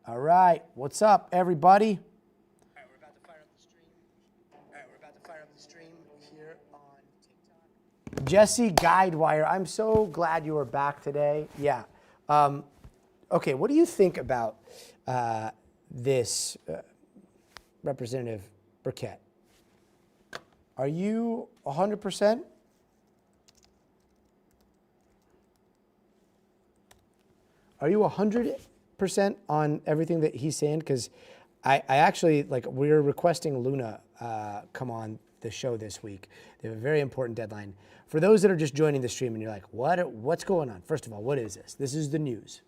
All right, what's up, everybody? All right, we're about to fire up the stream. Here on TikTok. Jesse Guidewire, I'm so glad you are back today. Yeah. Okay, what do you think about this Representative Burkett? Are you 100%? Are you 100% on everything that he's saying? Because I actually, we're requesting Luna come on the show this week. They have a very important deadline. For those that are just joining the stream and you're like, what's going on? First of all, what is this? This is the news.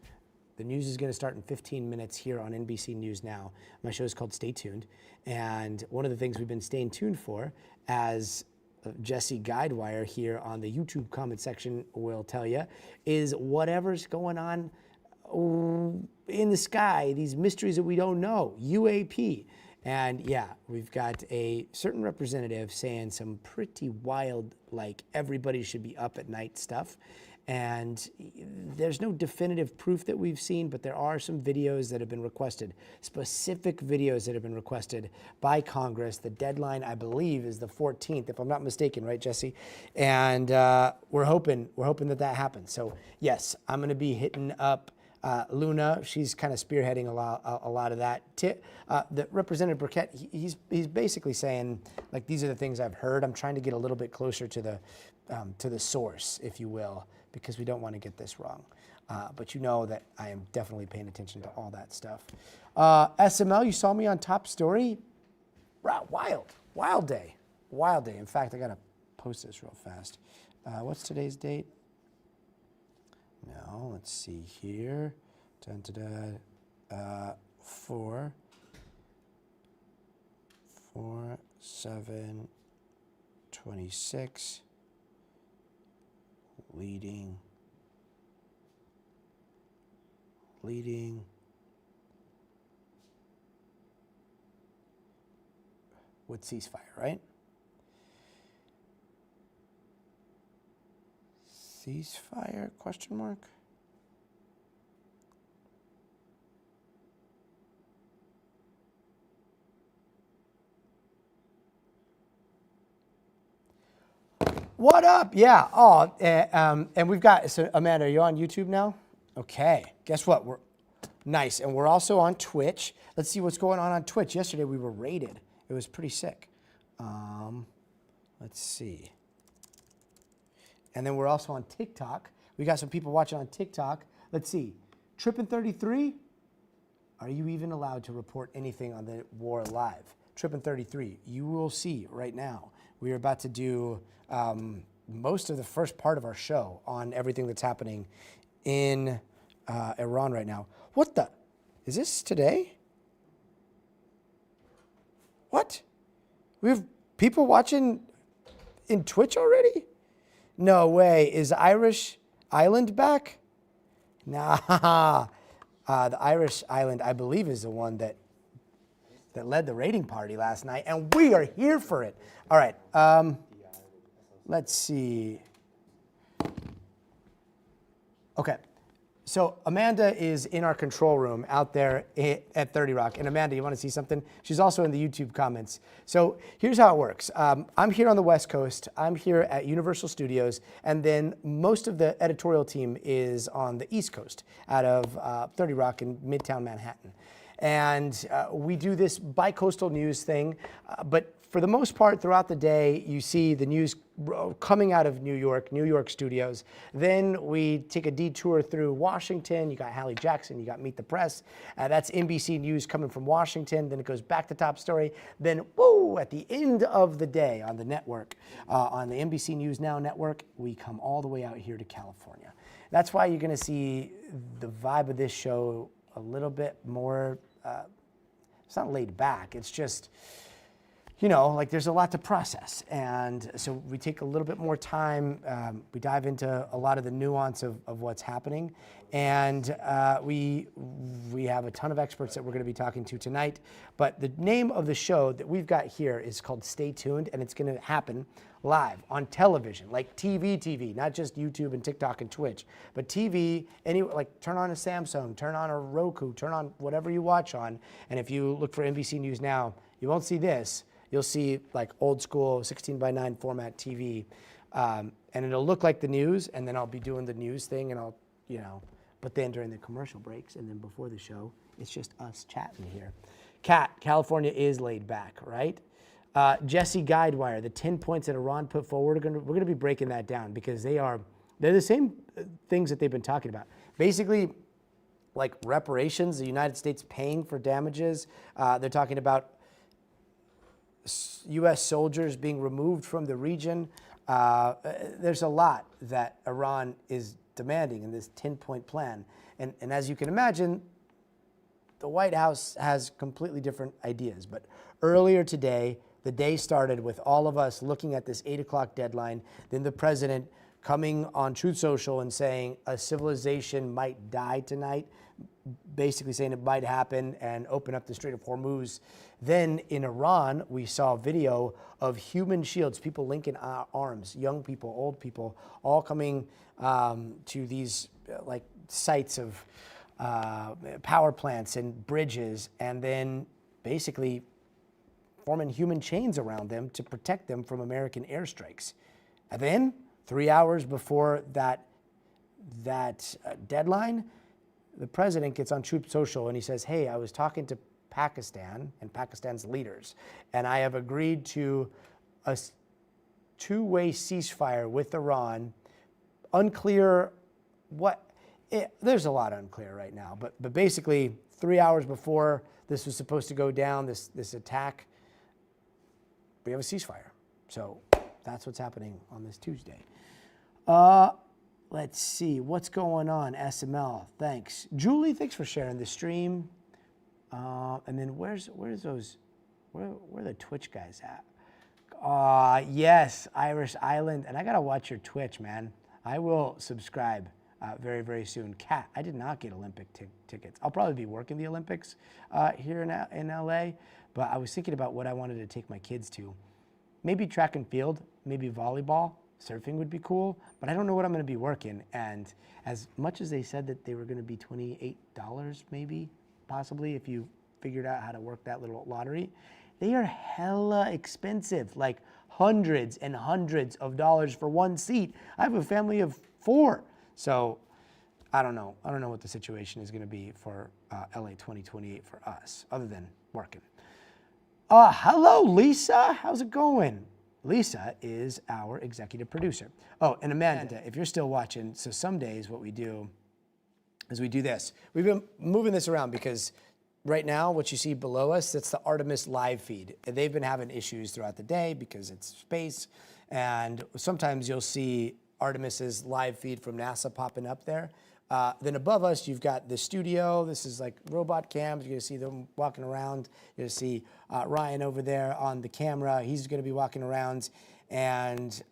The news is going to start in 15 minutes here on NBC News Now. My show is called Stay Tuned. And one of the things we've been staying tuned for, as Jesse Guidewire here on the YouTube comment section will tell you, is whatever's going on in the sky, these mysteries that we don't know, UAP. And yeah, we've got a certain representative saying some pretty wild, like everybody should be up at night stuff. And there's no definitive proof that we've seen, but there are some videos that have been requested, specific videos that have been requested by Congress. The deadline, I believe, is the 14th, if I'm not mistaken, right, Jesse? And we're hoping that happens. So yes, I'm going to be hitting up Luna. She's kind of spearheading a lot of that. The Representative Burkett, he's basically saying, like, these are the things I've heard. I'm trying to get a little bit closer to the source, if you will, because we don't want to get this wrong. But you know that I am definitely paying attention to all that stuff. SML, you saw me on Top Story. Wild day. In fact, I got to post this real fast. What's today's date? No, let's see here. 4/7/26. Leading with ceasefire, right? Ceasefire, question mark? What up? Yeah. Oh, and we've got, so Amanda, are you on YouTube now? Okay. Guess what? We're nice. And we're also on Twitch. Let's see what's going on Twitch. Yesterday we were raided. It was pretty sick. Let's see. And then we're also on TikTok. We got some people watching on TikTok. Let's see. Trippin33, are you even allowed to report anything on the war live? Trippin33, you will see right now. We are about to do most of the first part of our show on everything that's happening in Iran right now. What the? Is this today? What? We have people watching in Twitch already? No way. Is Irish Island back? Nah. The Irish Island, I believe, is the one that led the raiding party last night, and we are here for it. All right. Let's see. Okay. So Amanda is in our control room out there at 30 Rock. And Amanda, you want to see something? She's also in the YouTube comments. So here's how it works. I'm here on the West Coast. I'm here at Universal Studios. And then most of the editorial team is on the East Coast out of 30 Rock in Midtown Manhattan. And we do this bi-coastal news thing. But for the most part, throughout the day, you see the news coming out of New York studios. Then we take a detour through Washington. You got Hallie Jackson, you got Meet the Press. That's NBC News coming from Washington. Then it goes back to Top Story. Then, whoa, at the end of the day on the network, on the NBC News Now network, we come all the way out here to California. That's why you're going to see the vibe of this show a little bit more, it's not laid back. It's just, you know, like there's a lot to process. And so we take a little bit more time. We dive into a lot of the nuance of what's happening. And we have a ton of experts that we're going to be talking to tonight. But the name of the show that we've got here is called Stay Tuned, and it's going to happen live on television, like TV, not just YouTube and TikTok and Twitch, but TV, like turn on a Samsung, turn on a Roku, turn on whatever you watch on. And if you look for NBC News Now, you won't see this. You'll see like old school 16:9 format TV, and it'll look like the news, and then I'll be doing the news thing, and I'll, you know, but then during the commercial breaks and then before the show, it's just us chatting here. Kat, California is laid back, right? Jesse Guidewire, the 10 points that Iran put forward, we're gonna be breaking that down because they're the same things that they've been talking about. Basically, like reparations, the United States paying for damages. They're talking about U.S. soldiers being removed from the region. There's a lot that Iran is demanding in this 10-point plan. And as you can imagine, the White House has completely different ideas. But earlier today, the day started with all of us looking at this 8 o'clock deadline, then the president coming on Truth Social and saying a civilization might die tonight, basically saying it might happen and open up the Strait of Hormuz. Then in Iran, we saw a video of human shields, people linking arms, young people, old people, all coming to these like sites of power plants and bridges, and then basically forming human chains around them to protect them from American airstrikes. And then 3 hours before that deadline, the president gets on Truth Social and he says, hey, I was talking to Pakistan and Pakistan's leaders, and I have agreed to a two-way ceasefire with Iran. Unclear there's a lot unclear right now, but basically 3 hours before this was supposed to go down, this attack, we have a ceasefire. So that's what's happening on this Tuesday. Let's see, what's going on, SML, thanks. Julie, thanks for sharing the stream. And then where are the Twitch guys at? Yes, Irish Island, and I gotta watch your Twitch, man. I will subscribe very, very soon. Kat, I did not get Olympic tickets. I'll probably be working the Olympics here in LA, but I was thinking about what I wanted to take my kids to. Maybe track and field, maybe volleyball, surfing would be cool, but I don't know what I'm gonna be working. And as much as they said that they were gonna be $28 maybe, possibly, if you figured out how to work that little lottery, they are hella expensive, like hundreds and hundreds of dollars for one seat. I have a family of 4. So I don't know what the situation is going to be for LA 2028 for us, other than working. Hello, Lisa. How's it going? Lisa is our executive producer. Oh, and Amanda, if you're still watching, so some days what we do is we do this. We've been moving this around because right now what you see below us, that's the Artemis live feed. They've been having issues throughout the day because it's space, and sometimes you'll see Artemis's live feed from NASA popping up there. Then above us, you've got the studio. This is like robot cams. You're gonna see them walking around. You're gonna see Ryan over there on the camera. He's gonna be walking around. And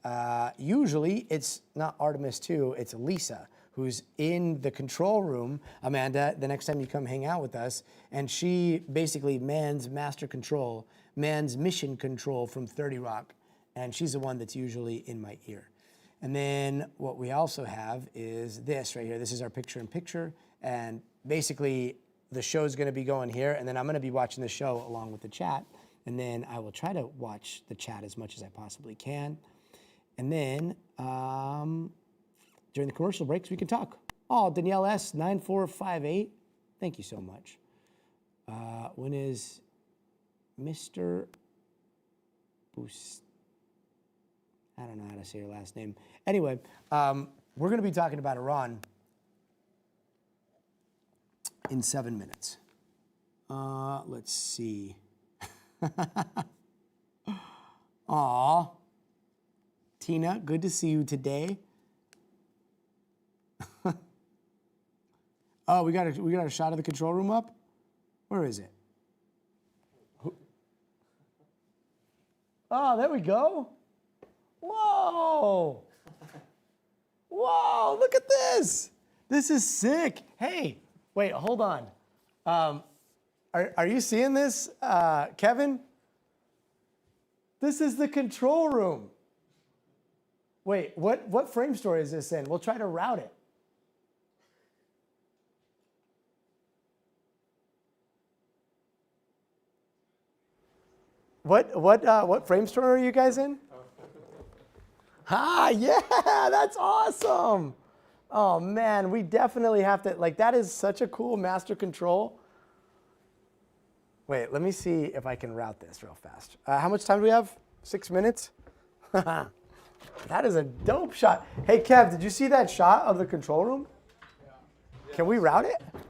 usually it's not Artemis 2, it's Lisa, who's in the control room, Amanda, the next time you come hang out with us. And she basically mans master control, mans mission control from 30 Rock. And she's the one that's usually in my ear. And then what we also have is this right here. This is our picture-in-picture. And basically, the show's going to be going here, and then I'm going to be watching the show along with the chat. And then I will try to watch the chat as much as I possibly can. And then during the commercial breaks, we can talk. Oh, Danielle S. 9458. Thank you so much. When is Mr. Boost? I don't know how to say your last name. Anyway, we're going to be talking about Iran in 7 minutes. Let's see. Aw. Tina, good to see you today. Oh, we got a shot of the control room up? Where is it? Oh, there we go. Whoa. Whoa, look at this. This is sick. Hey, wait, hold on. Are you seeing this, Kevin? This is the control room. Wait, what frame story is this in? We'll try to route it. What frame story are you guys in? Ah, yeah, that's awesome. Oh man, we definitely have to, like, that is such a cool master control. Wait, let me see if I can route this real fast. How much time do we have? 6 minutes? That is a dope shot. Hey, Kev, did you see that shot of the control room? Yeah. Can we route it? We can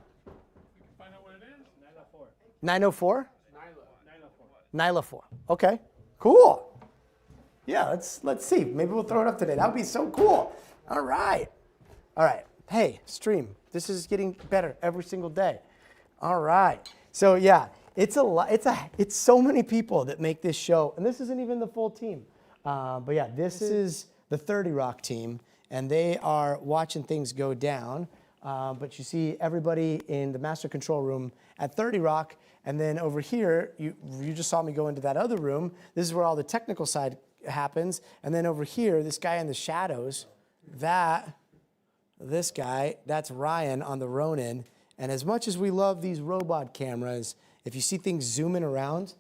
find out what it is. 904. 904? 904. 904. Okay, cool. Yeah, let's see. Maybe we'll throw it up today. That would be so cool. All right. All right. Hey, stream. This is getting better every single day. All right. So yeah, it's a lot. It's so many people that make this show, and this isn't even the full team. But yeah, this is the 30 Rock team, and they are watching things go down. But you see everybody in the master control room at 30 Rock, and then over here, you just saw me go into that other room. This is where all the technical side happens, and then over here, this guy in the shadows, this guy, that's Ryan on the Ronin. And as much as we love these robot cameras, if you see things zooming around,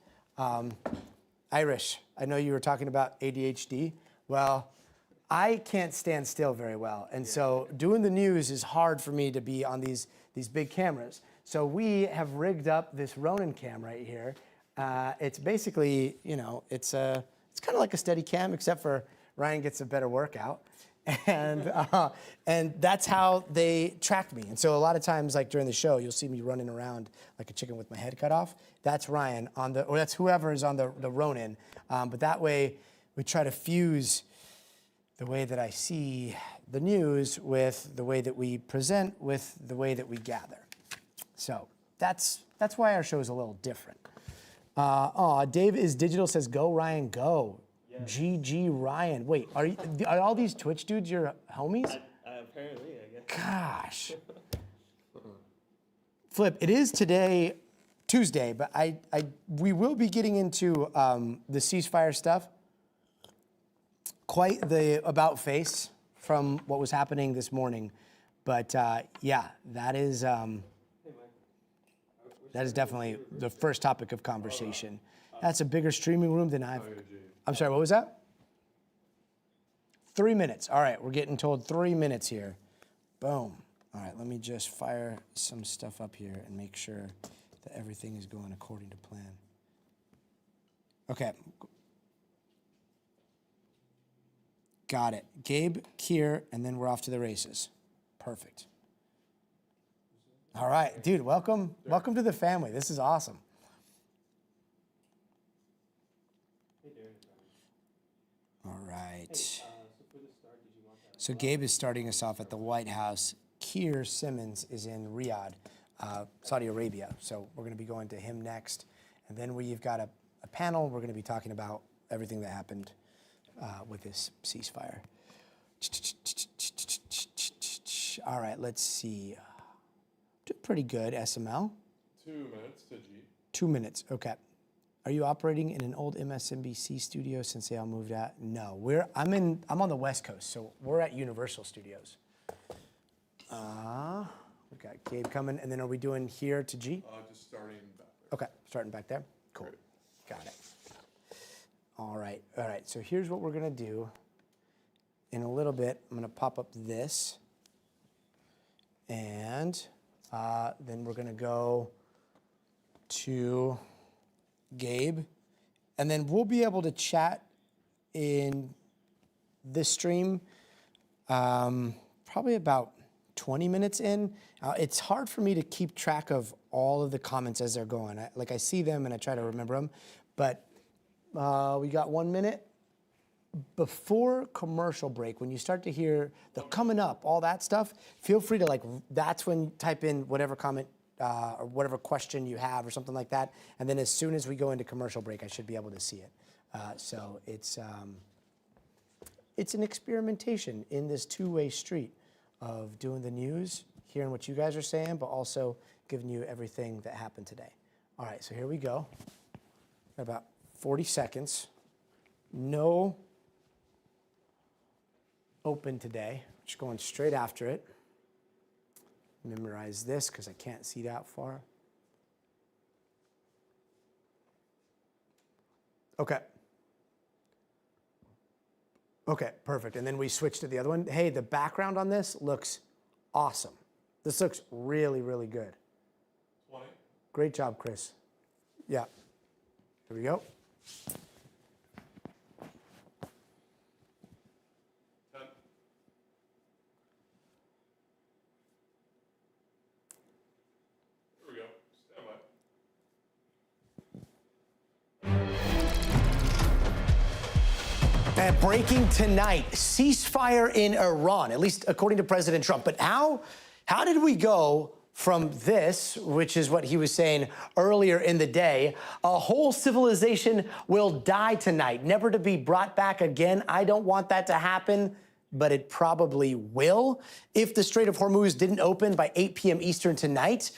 Irish, I know you were talking about ADHD. Well, I can't stand still very well. And so doing the news is hard for me to be on these big cameras. So we have rigged up this Ronin cam right here. It's basically, it's kind of like a steady cam, except for Ryan gets a better workout. And that's how they tracked me. And so a lot of times, like during the show, you'll see me running around like a chicken with my head cut off. That's Ryan or that's whoever is on the Ronin. But that way, we try to fuse the way that I see the news with the way that we present with the way that we gather. So that's why our show is a little different. Dave is digital says, "Go Ryan, go." Yes. GG Ryan. Wait, are all these Twitch dudes your homies? Apparently, I guess. Gosh. Flip, it is today, Tuesday, but we will be getting into the ceasefire stuff. Quite the about face from what was happening this morning. But yeah, that is definitely the first topic of conversation. That's a bigger streaming room than I'm sorry, what was that? 3 minutes. All right, we're getting told 3 minutes here. Boom. All right, let me just fire some stuff up here and make sure that everything is going according to plan. Okay. Got it. Gabe, Kier, and then we're off to the races. Perfect. All right, dude, welcome. Welcome to the family. This is awesome. All right. So Gabe is starting us off at the White House. Kier Simmons is in Riyadh, Saudi Arabia. So we're going to be going to him next. And then we've got a panel. We're going to be talking about everything that happened with this ceasefire. All right, let's see. Doing pretty good, SML. 2 minutes to G. 2 minutes, okay. Are you operating in an old MSNBC studio since they all moved out? No, I'm on the West Coast, so we're at Universal Studios. We got Gabe coming, and then are we doing here to G? Just starting back there. Okay, starting back there. Cool, Great. Got it. All right. So here's what we're gonna do. In a little bit, I'm gonna pop up this, and then we're gonna go to Gabe, and then we'll be able to chat in this stream probably about 20 minutes in. It's hard for me to keep track of all of the comments as they're going. I see them and I try to remember them, but we got 1 minute. Before commercial break, when you start to hear the coming up, all that stuff, feel free to that's when you type in whatever comment or whatever question you have or something like that. And then as soon as we go into commercial break, I should be able to see it. So it's an experimentation in this two-way street of doing the news, hearing what you guys are saying, but also giving you everything that happened today. All right, so here we go. About 40 seconds. No open today. Just going straight after it. Memorize this because I can't see that far. Okay. Okay, perfect. And then we switch to the other one. Hey, the background on this looks awesome. This looks really, really good. 20. Great job, Chris. Yeah. Here we go. 10. Here we go. Stand by. Breaking tonight, ceasefire in Iran, at least according to President Trump. But how did we go from this, which is what he was saying earlier in the day, a whole civilization will die tonight, never to be brought back again? I don't want that to happen, but it probably will if the Strait of Hormuz didn't open by 8 p.m. Eastern tonight,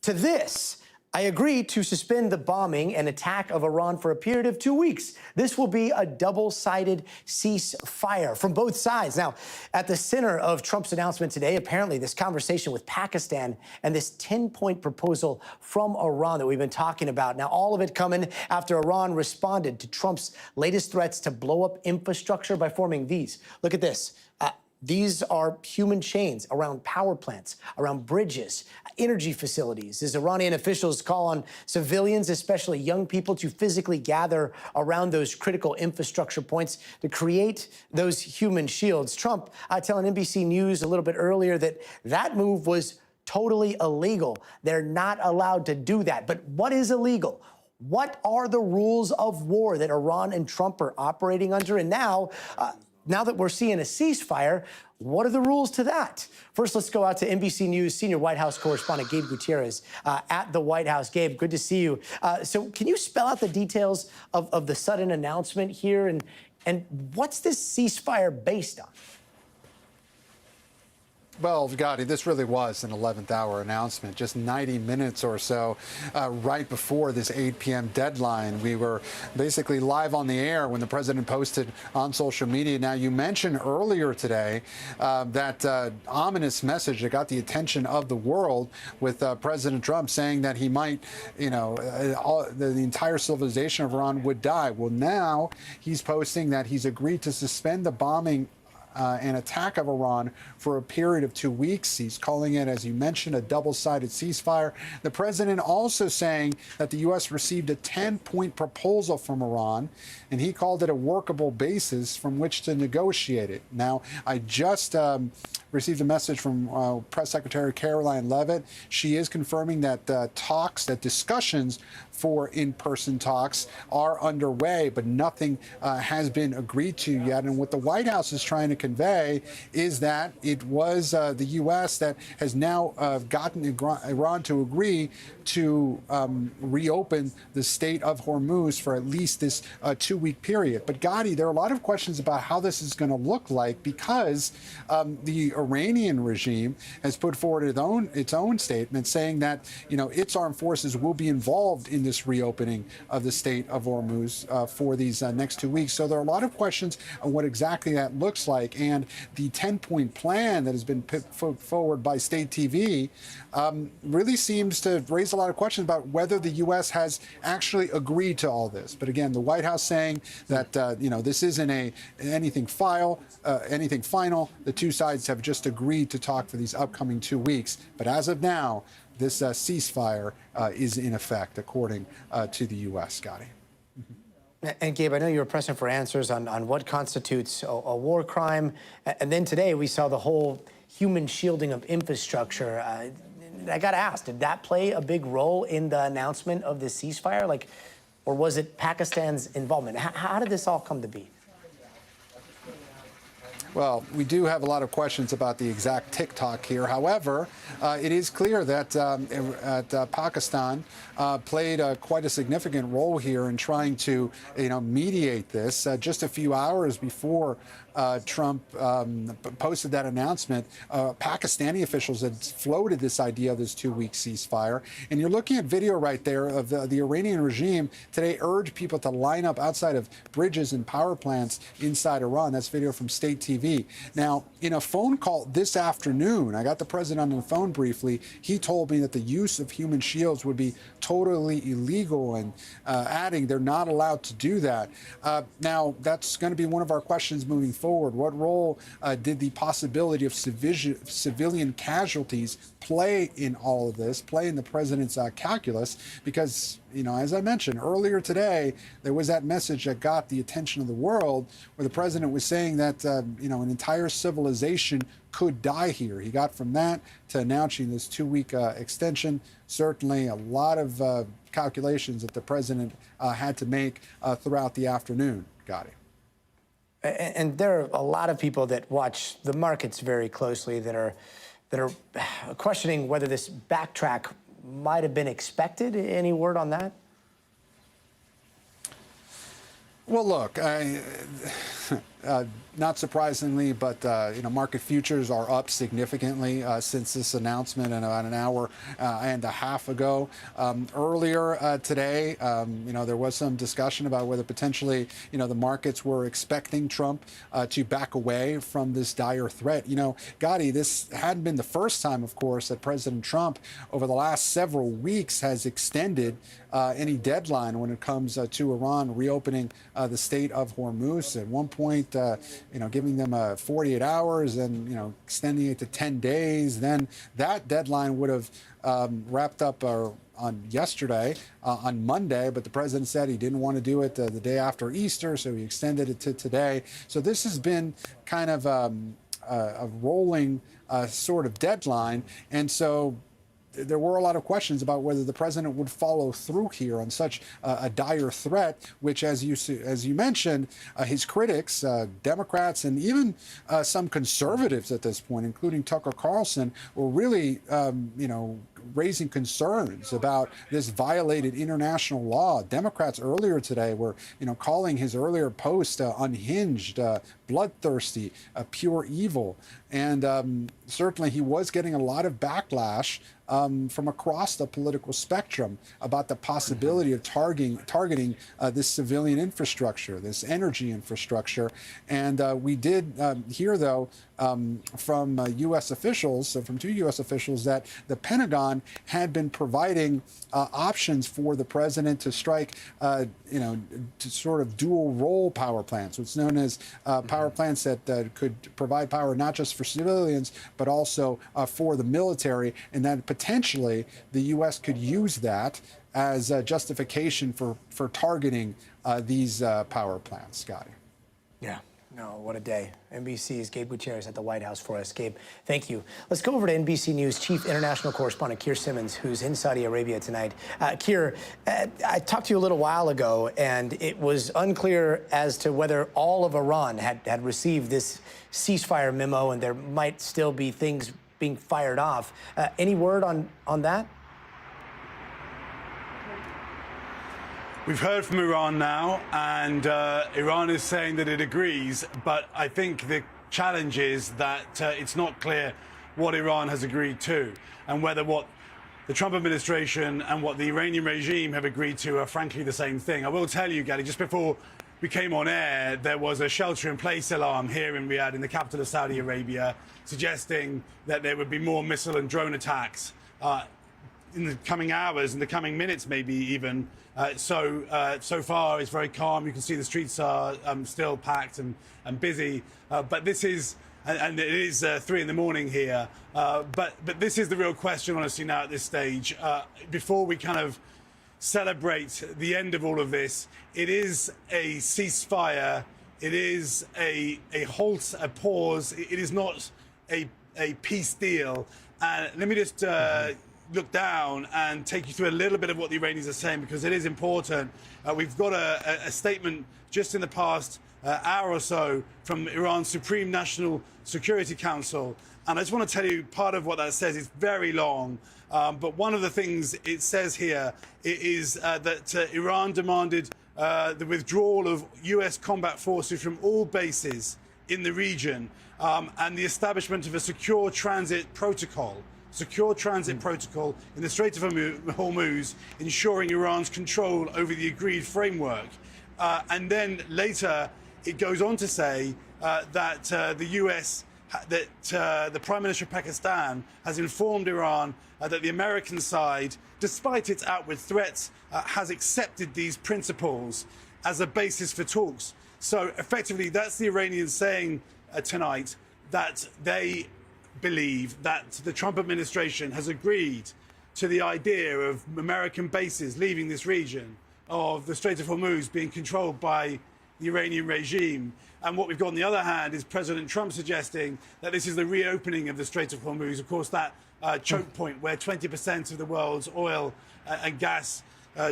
to this. I agree to suspend the bombing and attack of Iran for a period of 2 weeks. This will be a double-sided ceasefire from both sides. Now, at the center of Trump's announcement today, apparently this conversation with Pakistan and this 10-point proposal from Iran that we've been talking about. Now, all of it coming after Iran responded to Trump's latest threats to blow up infrastructure by forming these. Look at this. These are human chains around power plants, around bridges, energy facilities, as Iranian officials call on civilians, especially young people, to physically gather around those critical infrastructure points to create those human shields. Trump telling NBC News a little bit earlier that that move was totally illegal. They're not allowed to do that. But what is illegal? What are the rules of war that Iran and Trump are operating under? And now that we're seeing a ceasefire, what are the rules to that? First, let's go out to NBC News senior White House correspondent Gabe Gutierrez at the White House. Gabe, good to see you. So can you spell out the details of the sudden announcement here? And what's this ceasefire based on? Well, Gotti, this really was an 11th hour announcement, just 90 minutes or so right before this 8 p.m. deadline. We were basically live on the air when the president posted on social media. Now, you mentioned earlier today that ominous message that got the attention of the world with President Trump saying that he might, the entire civilization of Iran would die. Well, now he's posting that he's agreed to suspend the bombing an attack of Iran for a period of 2 weeks. He's calling it, as you mentioned, a double-sided ceasefire. The president also saying that the U.S. received a 10-point proposal from Iran, and he called it a workable basis from which to negotiate it. Now, I just received a message from Press Secretary Caroline Leavitt. She is confirming that discussions for in-person talks are underway, but nothing has been agreed to yet. And what the White House is trying to convey is that it was the U.S. that has now gotten Iran to agree to reopen the Strait of Hormuz for at least this 2-week period. But Gotti, there are a lot of questions about how this is going to look like because the Iranian regime has put forward its own statement saying that its armed forces will be involved in this reopening of the Strait of Hormuz for these next 2 weeks. So there are a lot of questions on what exactly that looks like, and the 10-point plan that has been put forward by state TV really seems to raise a lot of questions about whether the U.S. has actually agreed to all this. But again, the White House saying that this isn't anything final. The two sides have just agreed to talk for these upcoming 2 weeks. But as of now, this ceasefire is in effect, according to the U.S., Scotty. And Gabe, I know you were pressing for answers on what constitutes a war crime. And then today we saw the whole human shielding of infrastructure. I got to ask, did that play a big role in the announcement of this ceasefire? Or was it Pakistan's involvement? How did this all come to be? Well, we do have a lot of questions about the exact TikTok here. However, it is clear that Pakistan played quite a significant role here in trying to, mediate this. Just a few hours before Trump posted that announcement, Pakistani officials had floated this idea of this 2-week ceasefire. And you're looking at video right there of the Iranian regime today urged people to line up outside of bridges and power plants inside Iran. That's video from State TV. Now, in a phone call this afternoon, I got the president on the phone briefly. He told me that the use of human shields would be totally illegal, and adding they're not allowed to do that. Now, that's going to be one of our questions moving forward. What role did the possibility of civilian casualties play in all of this, play in the president's calculus? Because, as I mentioned earlier today, there was that message that got the attention of the world where the president was saying that, an entire civilization could die here. He got from that to announcing this 2-week extension. Certainly a lot of calculations that the president had to make throughout the afternoon. Got it. And there are a lot of people that watch the markets very closely that are questioning whether this backtrack might have been expected. Any word on that? Well, look, not surprisingly, but market futures are up significantly since this announcement and about an hour and a half ago. Earlier today, there was some discussion about whether potentially, the markets were expecting Trump to back away from this dire threat. Gotti, this hadn't been the first time, of course, that President Trump over the last several weeks has extended any deadline when it comes to Iran reopening the Strait of Hormuz. At one point, giving them 48 hours and, extending it to 10 days. Then that deadline would have wrapped up on yesterday, on Monday, but the president said he didn't want to do it the day after Easter, so he extended it to today. So this has been kind of a rolling sort of deadline. And so there were a lot of questions about whether the president would follow through here on such a dire threat, which, as you mentioned, his critics, Democrats, and even some conservatives at this point, including Tucker Carlson, were really, raising concerns about this violated international law. Democrats earlier today were, calling his earlier post unhinged, bloodthirsty, pure evil. And certainly he was getting a lot of backlash from across the political spectrum about the possibility of targeting this civilian infrastructure, this energy infrastructure. And we did hear, though, from U.S. officials, from 2 U.S. officials, that the Pentagon had been providing options for the president to strike, to sort of dual role power plants, what's known as power plants that could provide power not just for civilians, but also for the military, and that potentially the U.S. could use that as a justification for targeting these power plants, Scotty. Yeah. No, what a day. NBC's Gabe Gutierrez at the White House for us. Gabe, thank you. Let's go over to NBC News Chief International Correspondent Keir Simmons, who's in Saudi Arabia tonight. Keir, I talked to you a little while ago, and it was unclear as to whether all of Iran had received this ceasefire memo, and there might still be things being fired off. Any word on that? We've heard from Iran now, and Iran is saying that it agrees, but I think the challenge is that it's not clear what Iran has agreed to, and whether what the Trump administration and what the Iranian regime have agreed to are frankly the same thing. I will tell you, Gally, just before we came on air, there was a shelter-in-place alarm here in Riyadh, in the capital of Saudi Arabia, suggesting that there would be more missile and drone attacks in the coming hours, in the coming minutes, maybe even. So far, it's very calm. You can see the streets are still packed and busy. But this is, and it is 3 in the morning here. But this is the real question, honestly, now at this stage. Before we kind of celebrate the end of all of this, it is a ceasefire. It is a halt, a pause. It is not a peace deal. Let me just look down and take you through a little bit of what the Iranians are saying, because it is important. We've got a statement just in the past hour or so from Iran's Supreme National Security Council. And I just want to tell you part of what that says. It's very long. But one of the things it says here is that Iran demanded the withdrawal of US combat forces from all bases in the region and the establishment of a secure transit protocol in the Strait of Hormuz, ensuring Iran's control over the agreed framework. And then later it goes on to say that the US, that the Prime Minister of Pakistan has informed Iran that the American side, despite its outward threats, has accepted these principles as a basis for talks. So effectively, that's the Iranians saying tonight that they believe that the Trump administration has agreed to the idea of American bases leaving this region, of the Strait of Hormuz being controlled by the Iranian regime. And what we've got on the other hand is President Trump suggesting that this is the reopening of the Strait of Hormuz, of course, that choke point where 20% of the world's oil and gas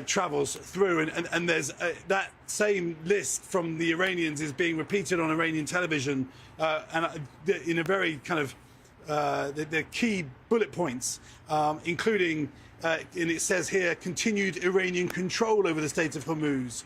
travels through. And there's that same list from the Iranians is being repeated on Iranian television in a very kind of the key bullet points, including, and it says here, continued Iranian control over the Strait of Hormuz,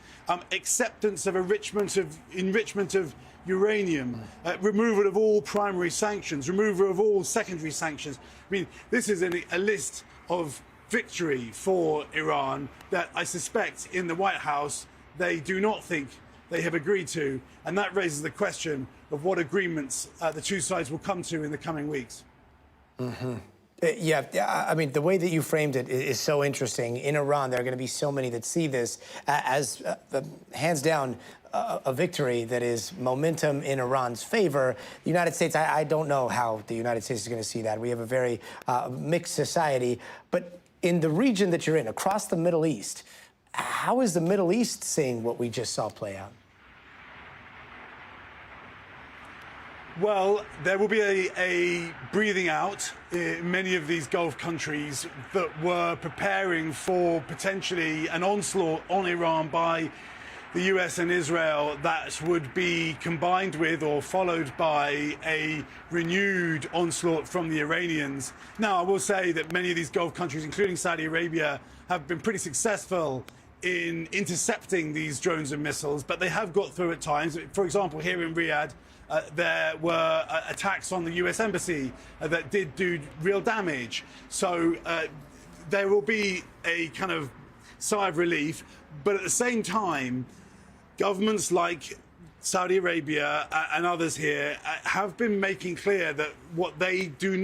acceptance of enrichment of uranium, removal of all primary sanctions, removal of all secondary sanctions. I mean, this is a list of victory for Iran that I suspect in the White House they do not think they have agreed to, and that raises the question of what agreements the two sides will come to in the coming weeks. Yeah, I mean, the way that you framed it is so interesting. In Iran, there are going to be so many that see this as, hands down, a victory that is momentum in Iran's favor. The United States, I don't know how the United States is going to see that. We have a very mixed society. But in the region that you're in, across the Middle East, how is the Middle East seeing what we just saw play out? Well, there will be a breathing out in many of these Gulf countries that were preparing for potentially an onslaught on Iran by the US and Israel that would be combined with or followed by a renewed onslaught from the Iranians. Now, I will say that many of these Gulf countries, including Saudi Arabia, have been pretty successful in intercepting these drones and missiles, but they have got through at times. For example, here in Riyadh, there were attacks on the US embassy that did do real damage. So there will be a kind of sigh of relief. But at the same time, governments like Saudi Arabia and others here have been making clear that what they did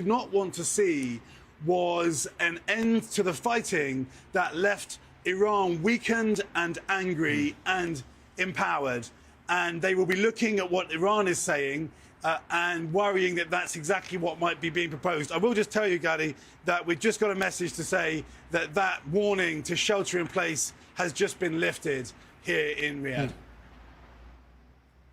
not want to see was an end to the fighting that left Iran weakened and angry and empowered. And they will be looking at what Iran is saying and worrying that that's exactly what might be being proposed. I will just tell you, Gadi, that we've just got a message to say that that warning to shelter in place has just been lifted here in Riyadh.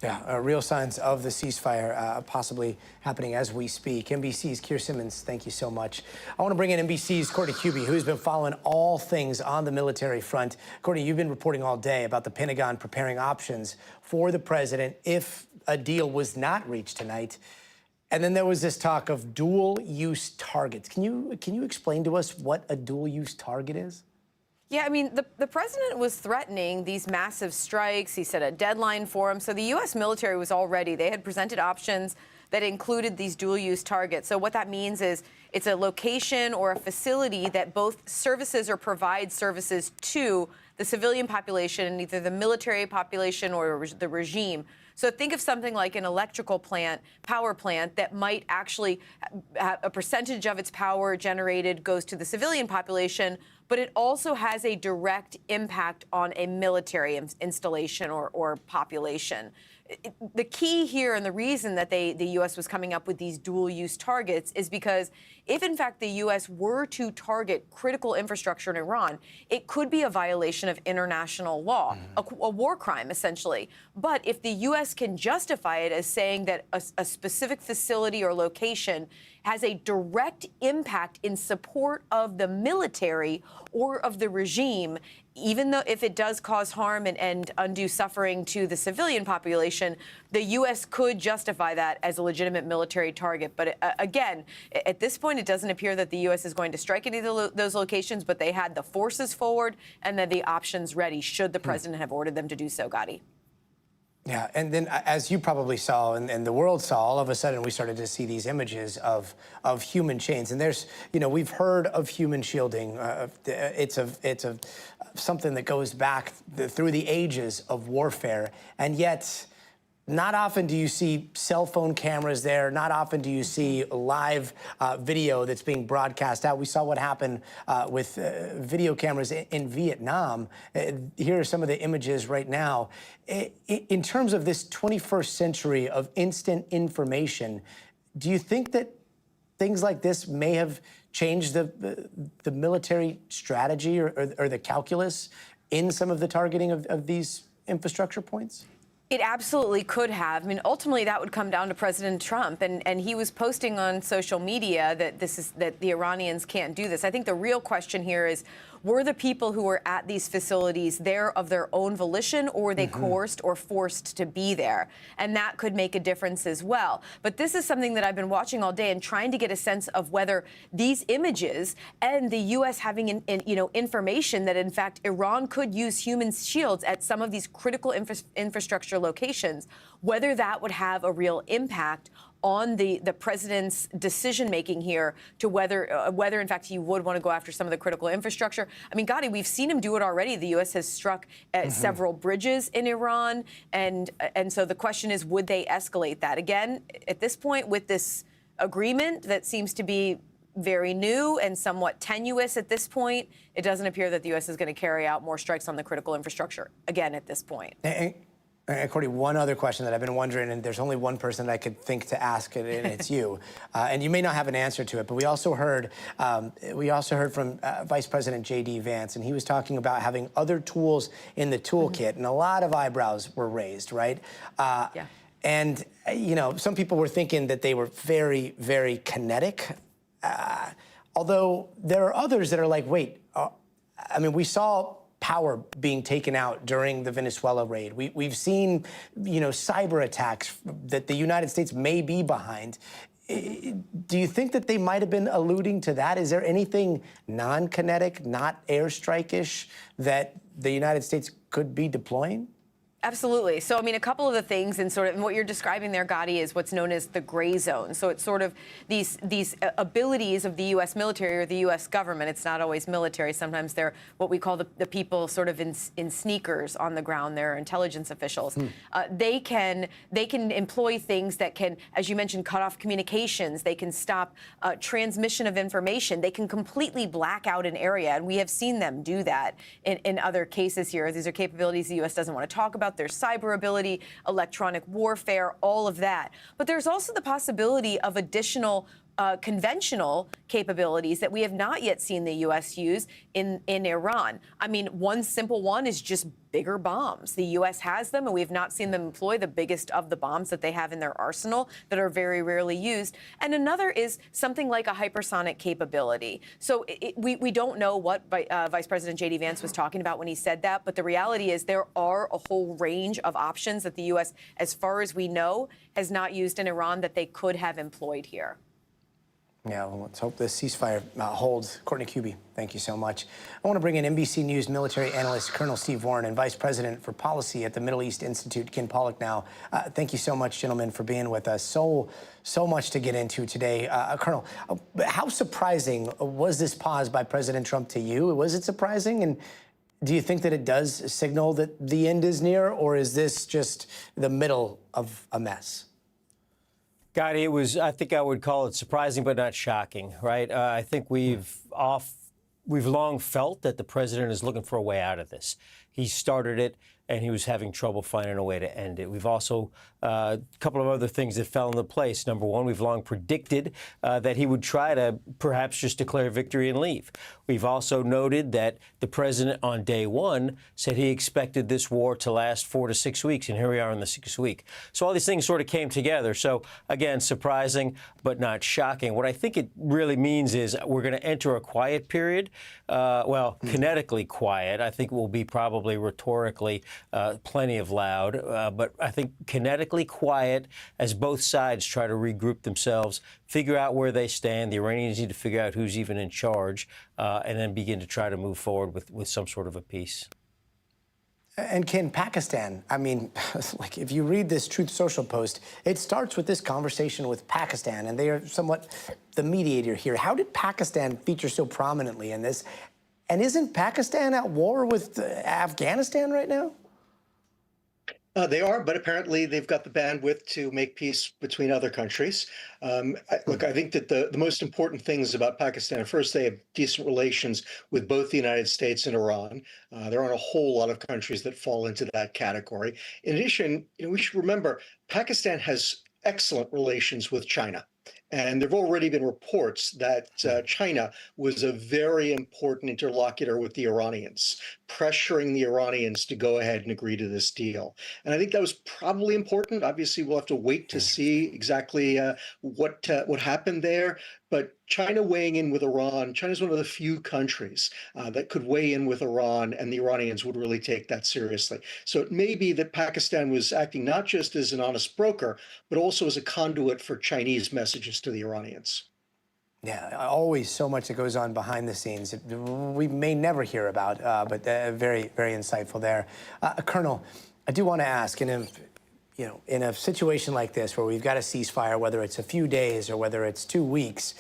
Yeah, real signs of the ceasefire possibly happening as we speak. NBC's Keir Simmons, thank you so much. I want to bring in NBC's Courtney Kube, who's been following all things on the military front. Courtney, you've been reporting all day about the Pentagon preparing options for the president if a deal was not reached tonight. And then there was this talk of dual-use targets. Can you explain to us what a dual-use target is? Yeah, I mean, the president was threatening these massive strikes. He set a deadline for them. So the U.S. military was already, they had presented options that included these dual-use targets. So what that means is it's a location or a facility that both services or provide services to the civilian population and either the military population or the regime. So think of something like an electrical plant, power plant that might actually have a percentage of its power generated goes to the civilian population, but it also has a direct impact on a military installation or population. The key here and the reason that the U.S. was coming up with these dual-use targets is because if, in fact, the U.S. were to target critical infrastructure in Iran, it could be a violation of international law, a war crime, essentially. But if the U.S. can justify it as saying that a specific facility or location has a direct impact in support of the military or of the regime, even though if it does cause harm and undue suffering to the civilian population, the U.S. could justify that as a legitimate military target. But again, at this point, it doesn't appear that the U.S. is going to strike any of those locations, but they had the forces forward and then the options ready should the president have ordered them to do so, Gotti. Yeah, and then as you probably saw and the world saw, all of a sudden we started to see these images of human chains. And there's, we've heard of human shielding. It's something that goes back through the ages of warfare. And yet, not often do you see cell phone cameras there. Not often do you see live video that's being broadcast out. We saw what happened with video cameras in Vietnam. Here are some of the images right now. In terms of this 21st century of instant information, do you think that things like this may have changed the military strategy or the calculus in some of the targeting of these infrastructure points? It absolutely could have. I mean, ultimately, that would come down to President Trump, and he was posting on social media that that the Iranians can't do this. I think the real question here is, were the people who were at these facilities there of their own volition, or were they coerced or forced to be there? And that could make a difference as well. But this is something that I've been watching all day and trying to get a sense of whether these images and the U.S. having information that, in fact, Iran could use human shields at some of these critical infrastructure locations, whether that would have a real impact on the president's decision-making here to whether, in fact, he would want to go after some of the critical infrastructure. I mean, Gotti, we've seen him do it already. The U.S. has struck at several bridges in Iran, and so the question is, would they escalate that? Again, at this point, with this agreement that seems to be very new and somewhat tenuous at this point, it doesn't appear that the U.S. is going to carry out more strikes on the critical infrastructure, again, at this point. And Courtney, one other question that I've been wondering, and there's only one person that I could think to ask it, and it's you. And you may not have an answer to it, but we also heard from Vice President J.D. Vance, and he was talking about having other tools in the toolkit, and a lot of eyebrows were raised, right? Yeah. And some people were thinking that they were very, very kinetic. Although there are others that are like, wait, I mean, we saw power being taken out during the Venezuela raid. We've seen, cyber attacks that the United States may be behind. Do you think that they might have been alluding to that? Is there anything non-kinetic, not airstrike-ish that the United States could be deploying? Absolutely. So, I mean, a couple of the things, and sort of what you're describing there, Gotti, is what's known as the gray zone. So it's sort of these abilities of the U.S. military or the U.S. government. It's not always military. Sometimes they're what we call the people sort of in sneakers on the ground. They're intelligence officials. They can employ things that can, as you mentioned, cut off communications. They can stop transmission of information. They can completely black out an area, and we have seen them do that in other cases here. These are capabilities the U.S. doesn't want to talk about. There's cyber ability, electronic warfare, all of that. But there's also the possibility of additional conventional capabilities that we have not yet seen the U.S. use in Iran. I mean, one simple one is just bigger bombs. The U.S. has them, and we have not seen them employ the biggest of the bombs that they have in their arsenal that are very rarely used. And another is something like a hypersonic capability. So we don't know what Vice President J.D. Vance was talking about when he said that, but the reality is there are a whole range of options that the U.S., as far as we know, has not used in Iran that they could have employed here. Yeah, well, let's hope this ceasefire holds. Courtney Kube, thank you so much. I want to bring in NBC News military analyst Colonel Steve Warren and Vice President for Policy at the Middle East Institute, Ken Pollack now. Thank you so much, gentlemen, for being with us. So much to get into today. Colonel, how surprising was this pause by President Trump to you? Was it surprising? And do you think that it does signal that the end is near, or is this just the middle of a mess? Gotti, I think I would call it surprising but not shocking, right? I think we've long felt that the president is looking for a way out of this. He started it and he was having trouble finding a way to end it. We've also a couple of other things that fell into place. Number one, we've long predicted that he would try to perhaps just declare victory and leave. We've also noted that the president on day one said he expected this war to last 4 to 6 weeks, and here we are in the 6th week. So all these things sort of came together. So again, surprising, but not shocking. What I think it really means is we're going to enter a quiet period. Kinetically quiet. I think will be probably rhetorically plenty of loud, but I think kinetically quiet as both sides try to regroup themselves, figure out where they stand. The Iranians need to figure out who's even in charge, and then begin to try to move forward with some sort of a peace. And can Pakistan, I mean, like if you read this Truth Social post, it starts with this conversation with Pakistan, and they are somewhat the mediator here. How did Pakistan feature so prominently in this? And isn't Pakistan at war with Afghanistan right now? They are, but apparently they've got the bandwidth to make peace between other countries. I think that the most important things about Pakistan, first, they have decent relations with both the United States and Iran. There aren't a whole lot of countries that fall into that category. In addition, we should remember Pakistan has excellent relations with China. And there have already been reports that China was a very important interlocutor with the Iranians, pressuring the Iranians to go ahead and agree to this deal. And I think that was probably important. Obviously, we'll have to wait to see exactly what happened there. But China weighing in with Iran, China's one of the few countries that could weigh in with Iran, and the Iranians would really take that seriously. So it may be that Pakistan was acting not just as an honest broker, but also as a conduit for Chinese messages to the Iranians. Yeah, always so much that goes on behind the scenes that we may never hear about, but very, very insightful there. Colonel, I do want to ask, in a situation like this where we've got a ceasefire, whether it's a few days or whether it's 2 weeks,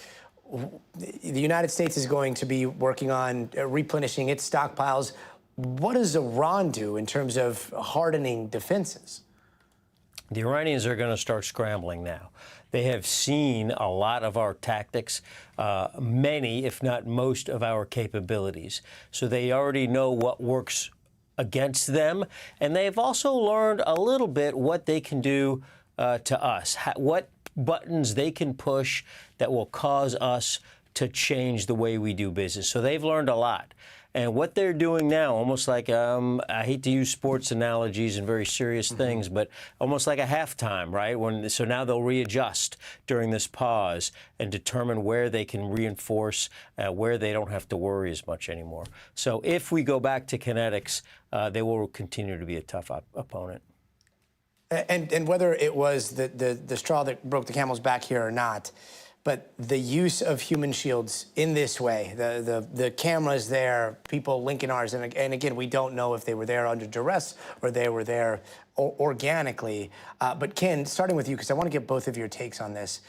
the United States is going to be working on replenishing its stockpiles. What does Iran do in terms of hardening defenses? The Iranians are going to start scrambling now. They have seen a lot of our tactics, many, if not most, of our capabilities. So they already know what works against them, and they've also learned a little bit what they can do to us, what buttons they can push that will cause us to change the way we do business. So they've learned a lot. And what they're doing now, almost like, I hate to use sports analogies and very serious things, but almost like a halftime, right? So now they'll readjust during this pause and determine where they can reinforce, where they don't have to worry as much anymore. So if we go back to kinetics, they will continue to be a tough opponent. And whether it was the straw that broke the camel's back here or not, but the use of human shields in this way, the cameras there, people linking ours, and again, we don't know if they were there under duress or they were there organically. But Ken, starting with you, because I want to get both of your takes on this,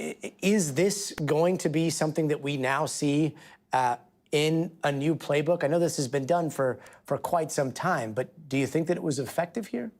is this going to be something that we now see in a new playbook? I know this has been done for quite some time, but do you think that it was effective here?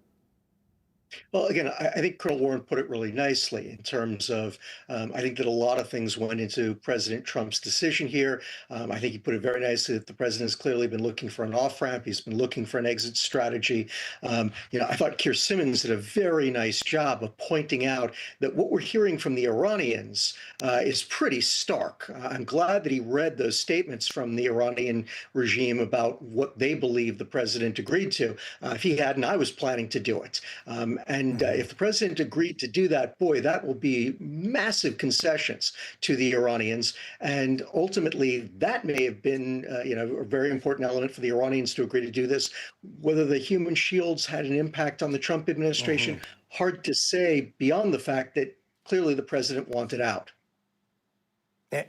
Well, again, I think Colonel Warren put it really nicely in terms of, I think that a lot of things went into President Trump's decision here. I think he put it very nicely that the president has clearly been looking for an off-ramp. He's been looking for an exit strategy. I thought Keir Simmons did a very nice job of pointing out that what we're hearing from the Iranians is pretty stark. I'm glad that he read those statements from the Iranian regime about what they believe the president agreed to. If he hadn't, I was planning to do it. If the president agreed to do that, boy, that will be massive concessions to the Iranians. And ultimately, that may have been, a very important element for the Iranians to agree to do this. Whether the human shields had an impact on the Trump administration, hard to say beyond the fact that clearly the president wanted out.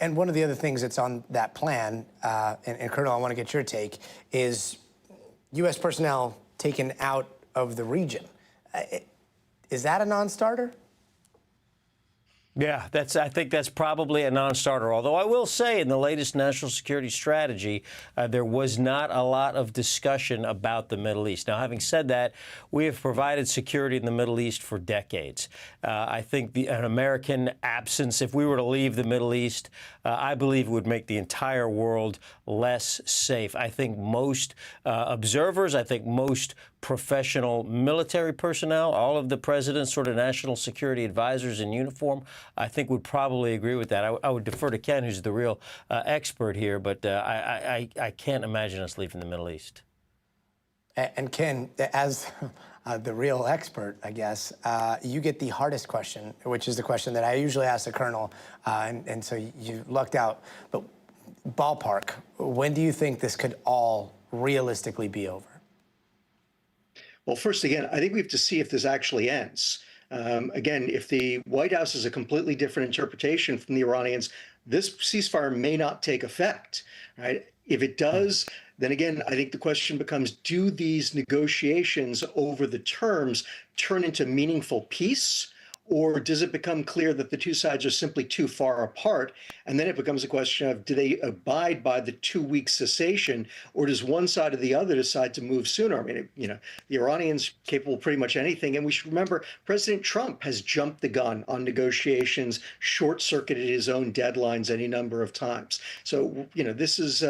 And one of the other things that's on that plan, and Colonel, I want to get your take, is U.S. personnel taken out of the region. Is that a non-starter? Yeah, I think that's probably a non-starter. Although I will say in the latest national security strategy, there was not a lot of discussion about the Middle East. Now, having said that, we have provided security in the Middle East for decades. I think an American absence, if we were to leave the Middle East, I believe would make the entire world less safe. I think most observers, I think most professional military personnel, all of the president's sort of national security advisors in uniform, I think would probably agree with that. I would defer to Ken, who's the real expert here, but I can't imagine us leaving the Middle East. And Ken, as the real expert, I guess, you get the hardest question, which is the question that I usually ask the Colonel, and so you lucked out. But ballpark, when do you think this could all realistically be over? Well, first, again, I think we have to see if this actually ends. Again, if the White House has a completely different interpretation from the Iranians, this ceasefire may not take effect, right? If it does, then again, I think the question becomes, do these negotiations over the terms turn into meaningful peace? Or does it become clear that the two sides are simply too far apart? And then it becomes a question of, do they abide by the 2-week cessation, or does one side or the other decide to move sooner? I mean, the Iranians capable of pretty much anything. And we should remember, President Trump has jumped the gun on negotiations, short-circuited his own deadlines any number of times. So, this is,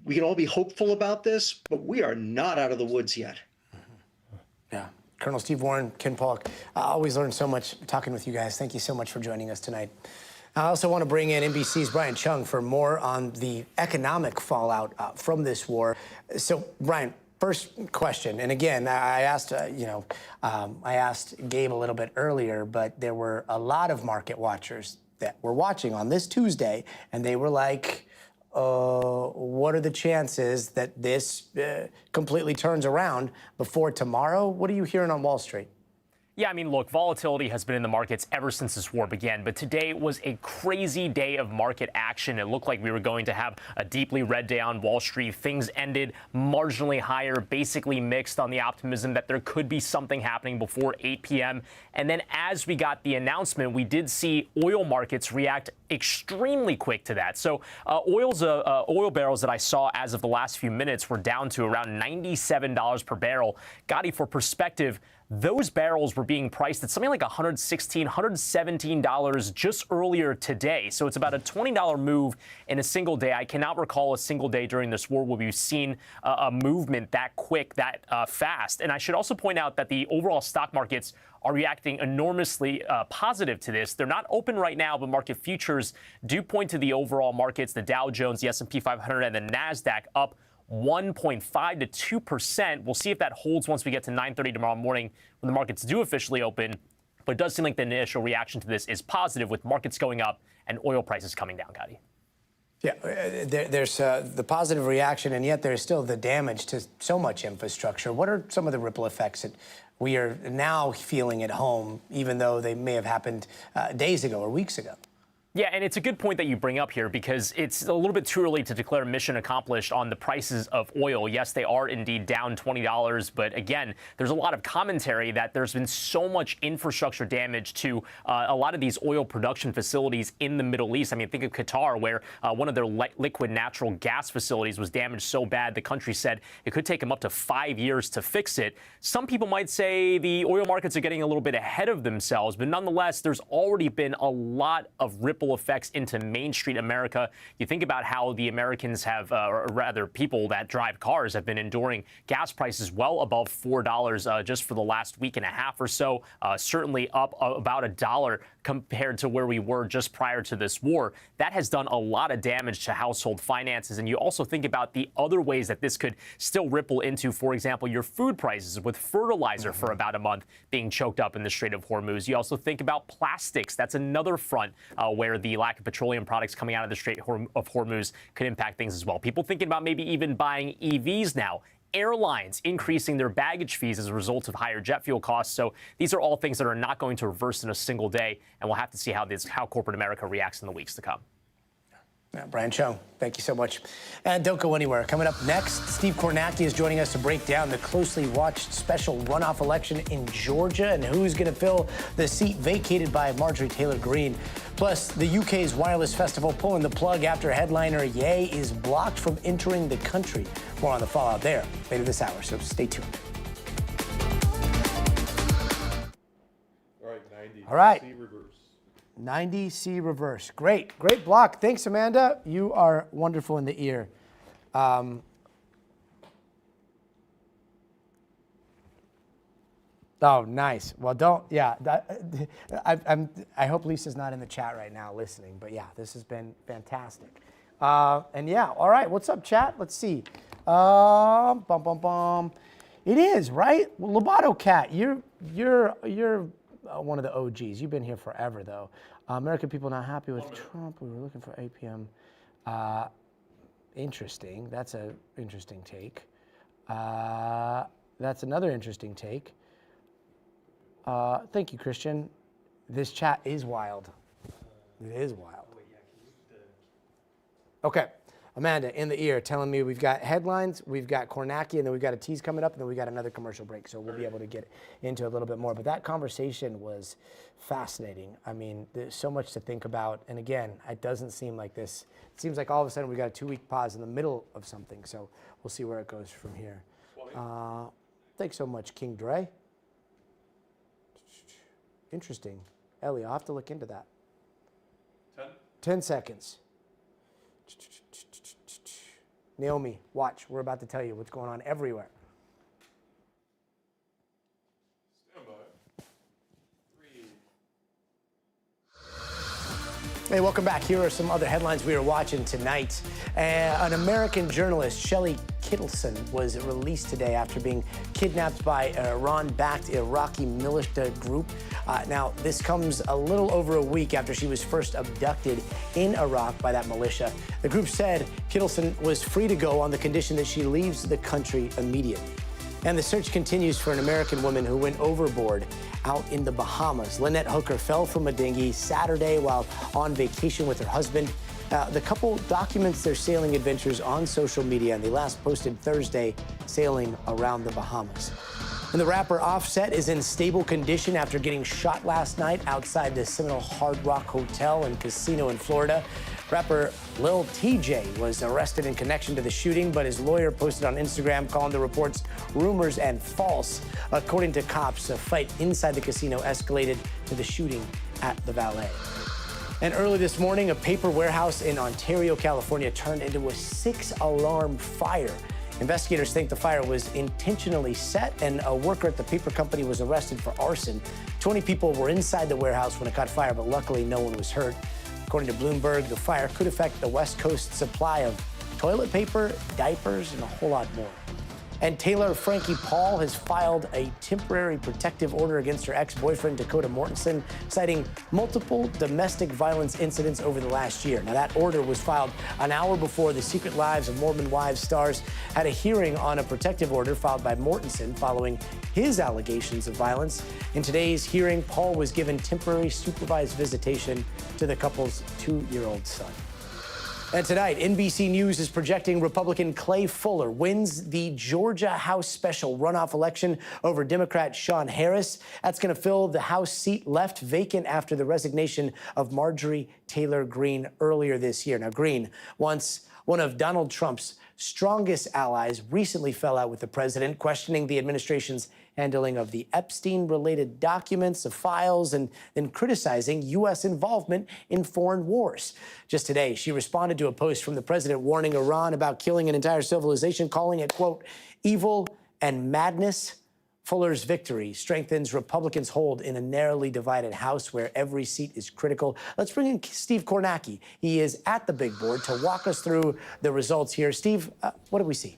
we can all be hopeful about this, but we are not out of the woods yet. Yeah. Colonel Steve Warren, Ken Pollock, I always learn so much talking with you guys. Thank you so much for joining us tonight. I also want to bring in NBC's Brian Chung for more on the economic fallout from this war. So, Brian, first question, and again, I asked, I asked Gabe a little bit earlier, but there were a lot of market watchers that were watching on this Tuesday, and they were like, what are the chances that this completely turns around before tomorrow? What are you hearing on Wall Street? Yeah, I mean, look, volatility has been in the markets ever since this war began, but today was a crazy day of market action. It looked like we were going to have a deeply red day on Wall Street. Things ended marginally higher, basically mixed on the optimism that there could be something happening before 8 p.m. And then as we got the announcement, we did see oil markets react extremely quick to that. So oil barrels that I saw as of the last few minutes were down to around $97 per barrel. Gotti, for perspective, those barrels were being priced at something like $116, $117 just earlier today. So it's about a $20 move in a single day. I cannot recall a single day during this war where we've seen a movement that quick, that fast. And I should also point out that the overall stock markets are reacting enormously positive to this. They're not open right now, but market futures do point to the overall markets, the Dow Jones, the S&P 500, and the NASDAQ up 1.5 to 2%. We'll see if that holds once we get to 9:30 tomorrow morning when the markets do officially open. But it does seem like the initial reaction to this is positive, with markets going up and oil prices coming down, Gotti. Yeah, there's the positive reaction, and yet there's still the damage to so much infrastructure. What are some of the ripple effects that we are now feeling at home, even though they may have happened days ago or weeks ago? Yeah, and it's a good point that you bring up here, because it's a little bit too early to declare mission accomplished on the prices of oil. Yes, they are indeed down $20, but again, there's a lot of commentary that there's been so much infrastructure damage to a lot of these oil production facilities in the Middle East. I mean, think of Qatar, where one of their liquid natural gas facilities was damaged so bad the country said it could take them up to 5 years to fix it. Some people might say the oil markets are getting a little bit ahead of themselves, but nonetheless, there's already been a lot of ripple effects into Main Street America. You think about how the Americans have, or rather people that drive cars, have been enduring gas prices well above $4 just for the last week and a half or so, certainly up about $1 compared to where we were just prior to this war. That has done a lot of damage to household finances. And you also think about the other ways that this could still ripple into, for example, your food prices, with fertilizer for about a month being choked up in the Strait of Hormuz. You also think about plastics. That's another front where the lack of petroleum products coming out of the Strait of Hormuz could impact things as well. People thinking about maybe even buying EVs now. Airlines increasing their baggage fees as a result of higher jet fuel costs. So these are all things that are not going to reverse in a single day, and we'll have to see how corporate America reacts in the weeks to come. Brian Chung, thank you so much. And don't go anywhere. Coming up next, Steve Kornacki is joining us to break down the closely watched special runoff election in Georgia and who's going to fill the seat vacated by Marjorie Taylor Greene. Plus, the UK's wireless festival pulling the plug after headliner Ye is blocked from entering the country. More on the fallout there later this hour, so stay tuned. All right, 90. All right. C reverse. 90C reverse. Great block. Thanks, Amanda. You are wonderful in the ear. Oh, nice. Well, don't. Yeah, I hope Lisa's not in the chat right now listening. But yeah, this has been fantastic. And yeah, all right. What's up, chat? Let's see. Bum bum bum. It is right. Well, Lobato Cat, you're one of the OGs. You've been here forever, though. American people not happy with Trump. We were looking for APM. Interesting. That's an interesting take. That's another interesting take. Thank you, Christian. This chat is wild. It is wild. Okay. Amanda, in the ear, telling me we've got headlines, we've got Kornacki, and then we've got a tease coming up, and then we've got another commercial break. So we'll be able to get into a little bit more. But that conversation was fascinating. I mean, there's so much to think about. And again, it doesn't seem like this. It seems like all of a sudden we got a 2-week pause in the middle of something. So we'll see where it goes from here. Thanks so much, King Dre. Interesting. Ellie, I'll have to look into that. 10 seconds. Naomi, watch. We're about to tell you what's going on everywhere. Stand by. 3. Hey, welcome back. Here are some other headlines we are watching tonight. An American journalist, Shelley Kittleson, was released today after being kidnapped by an Iran-backed Iraqi militia group. Now, this comes a little over a week after she was first abducted in Iraq by that militia. The group said Kittleson was free to go on the condition that she leaves the country immediately. And the search continues for an American woman who went overboard out in the Bahamas. Lynette Hooker fell from a dinghy Saturday while on vacation with her husband. The couple documents their sailing adventures on social media, and they last posted Thursday sailing around the Bahamas. And the rapper Offset is in stable condition after getting shot last night outside the Seminole Hard Rock Hotel and Casino in Florida. Rapper Lil TJ was arrested in connection to the shooting, but his lawyer posted on Instagram calling the reports rumors and false. According to cops, a fight inside the casino escalated to the shooting at the Valet. And early this morning, a paper warehouse in Ontario, California, turned into a 6-alarm fire. Investigators think the fire was intentionally set, and a worker at the paper company was arrested for arson. 20 people were inside the warehouse when it caught fire, but luckily no one was hurt. According to Bloomberg, the fire could affect the West Coast supply of toilet paper, diapers, and a whole lot more. And Taylor Frankie Paul has filed a temporary protective order against her ex-boyfriend, Dakota Mortensen, citing multiple domestic violence incidents over the last year. Now, that order was filed an hour before the Secret Lives of Mormon Wives stars had a hearing on a protective order filed by Mortensen following his allegations of violence. In today's hearing, Paul was given temporary supervised visitation to the couple's 2-year-old son. And tonight, NBC News is projecting Republican Clay Fuller wins the Georgia House special runoff election over Democrat Sean Harris. That's going to fill the House seat left vacant after the resignation of Marjorie Taylor Greene earlier this year. Now, Greene, once one of Donald Trump's strongest allies, recently fell out with the president, questioning the administration's handling of the Epstein-related documents, of files, and then criticizing U.S. involvement in foreign wars. Just today, she responded to a post from the president warning Iran about killing an entire civilization, calling it, quote, evil and madness. Fuller's victory strengthens Republicans' hold in a narrowly divided House where every seat is critical. Let's bring in Steve Kornacki. He is at the big board to walk us through the results here. Steve, what do we see?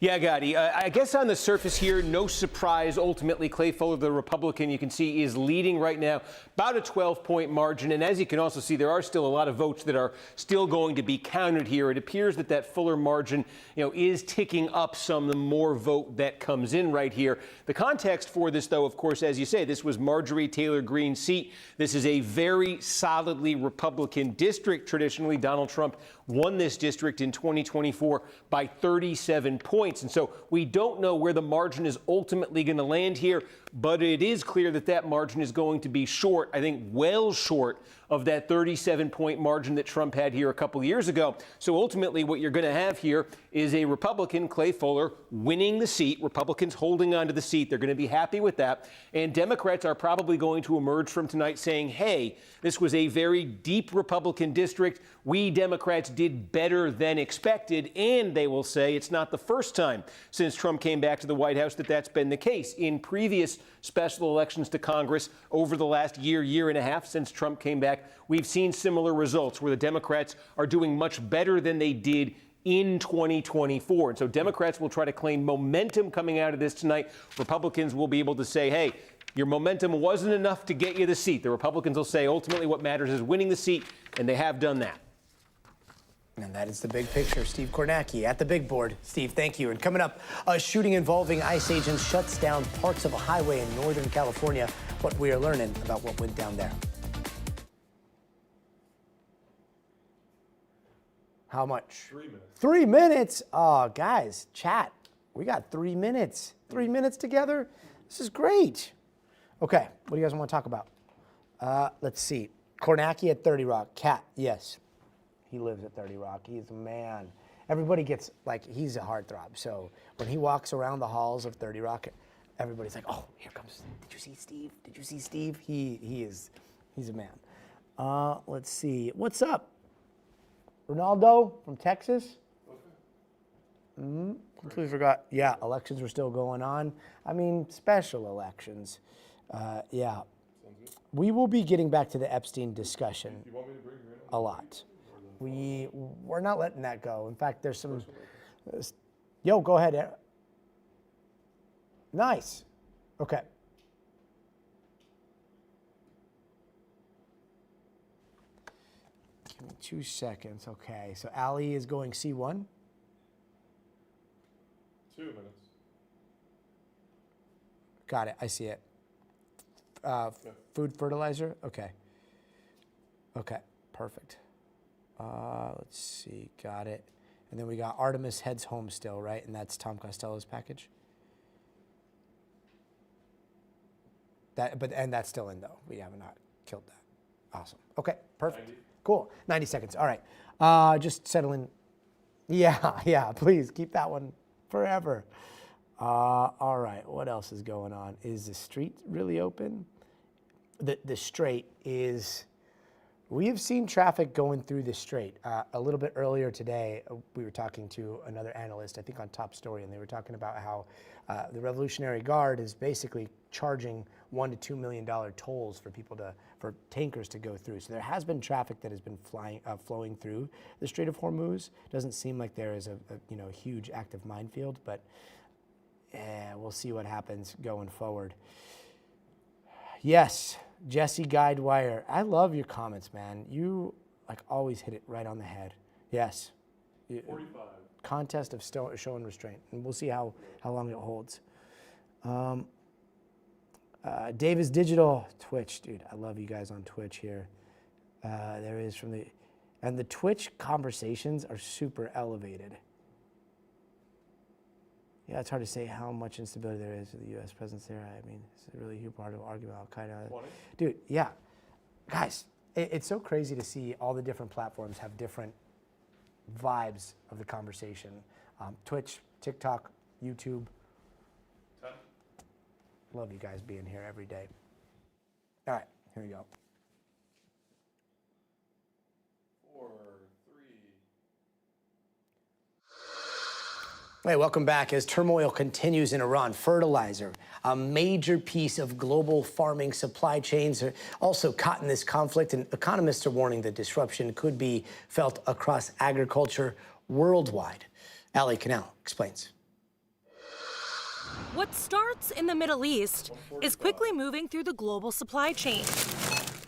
Yeah, Gotti, I guess on the surface here, no surprise. Ultimately, Clay Fuller, the Republican, you can see is leading right now, about a 12-point margin. And as you can also see, there are still a lot of votes that are still going to be counted here. It appears that that Fuller margin, is ticking up some, the more vote that comes in right here. The context for this, though, of course, as you say, this was Marjorie Taylor Greene's seat. This is a very solidly Republican district. Traditionally, Donald Trump won this district in 2024 by 37 points. And so we don't know where the margin is ultimately going to land here, but it is clear that that margin is going to be short, I think well short of that 37-point margin that Trump had here a couple of years ago. So ultimately what you're going to have here is a Republican, Clay Fuller, winning the seat, Republicans holding on to the seat. They're going to be happy with that. And Democrats are probably going to emerge from tonight saying, hey, this was a very deep Republican district. We Democrats did better than expected. And they will say it's not the first time since Trump came back to the White House that that's been the case. In previous special elections to Congress over the last year and a half since Trump came back, we've seen similar results where the Democrats are doing much better than they did in 2024. And so Democrats will try to claim momentum coming out of this tonight. Republicans will be able to say, hey, your momentum wasn't enough to get you the seat. The Republicans will say ultimately what matters is winning the seat, and they have done that. And that is the big picture. Steve Kornacki at the big board. Steve, thank you. And coming up, a shooting involving ICE agents shuts down parts of a highway in Northern California. What we are learning about what went down there. How much? 3 minutes. 3 minutes? Oh, guys, chat. We got 3 minutes. 3 minutes together? This is great. Okay, what do you guys want to talk about? Let's see. Kornacki at 30 Rock. Cat, yes. He lives at 30 Rock. He's a man. Everybody gets, like, he's a heartthrob. So when he walks around the halls of 30 Rock, everybody's like, oh, here comes, did you see Steve? Did you see Steve? He's a man. Let's see. What's up? Ronaldo from Texas? Completely forgot. Yeah, elections were still going on. I mean, special elections. Yeah. We will be getting back to the Epstein discussion a lot. We're not letting that go. In fact, there's some... Yo, go ahead. Nice. Okay. Give me 2 seconds. Okay, so Ali is going C1. 2 minutes. Got it. I see it. Food fertilizer. Okay. Okay. Perfect. Let's see. Got it. And then we got Artemis heads home still, right? And that's Tom Costello's package. And that's still in though. We have not killed that. Awesome. Okay. Perfect. 90. Cool. 90 seconds. All right. Just settling. Yeah. Please keep that one forever. All right. What else is going on? Is the street really open? The Strait is. We have seen traffic going through the Strait. A little bit earlier today, we were talking to another analyst, I think on Top Story, and they were talking about how the Revolutionary Guard is basically charging $1 to $2 million tolls for for tankers to go through. So there has been traffic that has been flowing through the Strait of Hormuz. Doesn't seem like there is a huge active minefield, but we'll see what happens going forward. Yes. Jesse Guidewire, I love your comments, man. You always hit it right on the head. Yes. 45. Contest of show and restraint, and we'll see how long it holds. Davis Digital, Twitch, dude. I love you guys on Twitch here. There is and the Twitch conversations are super elevated. Yeah, it's hard to say how much instability there is with the U.S. presence there. I mean, it's a really huge part of argument about Al-Qaeda. Dude, yeah. Guys, it's so crazy to see all the different platforms have different vibes of the conversation. Twitch, TikTok, YouTube. 10. Love you guys being here every day. All right, here we go. 4, 3. Hey, welcome back. As turmoil continues in Iran, fertilizer, a major piece of global farming supply chains, are also caught in this conflict, and economists are warning that disruption could be felt across agriculture worldwide. Ali Canal explains. What starts in the Middle East is quickly moving through the global supply chain,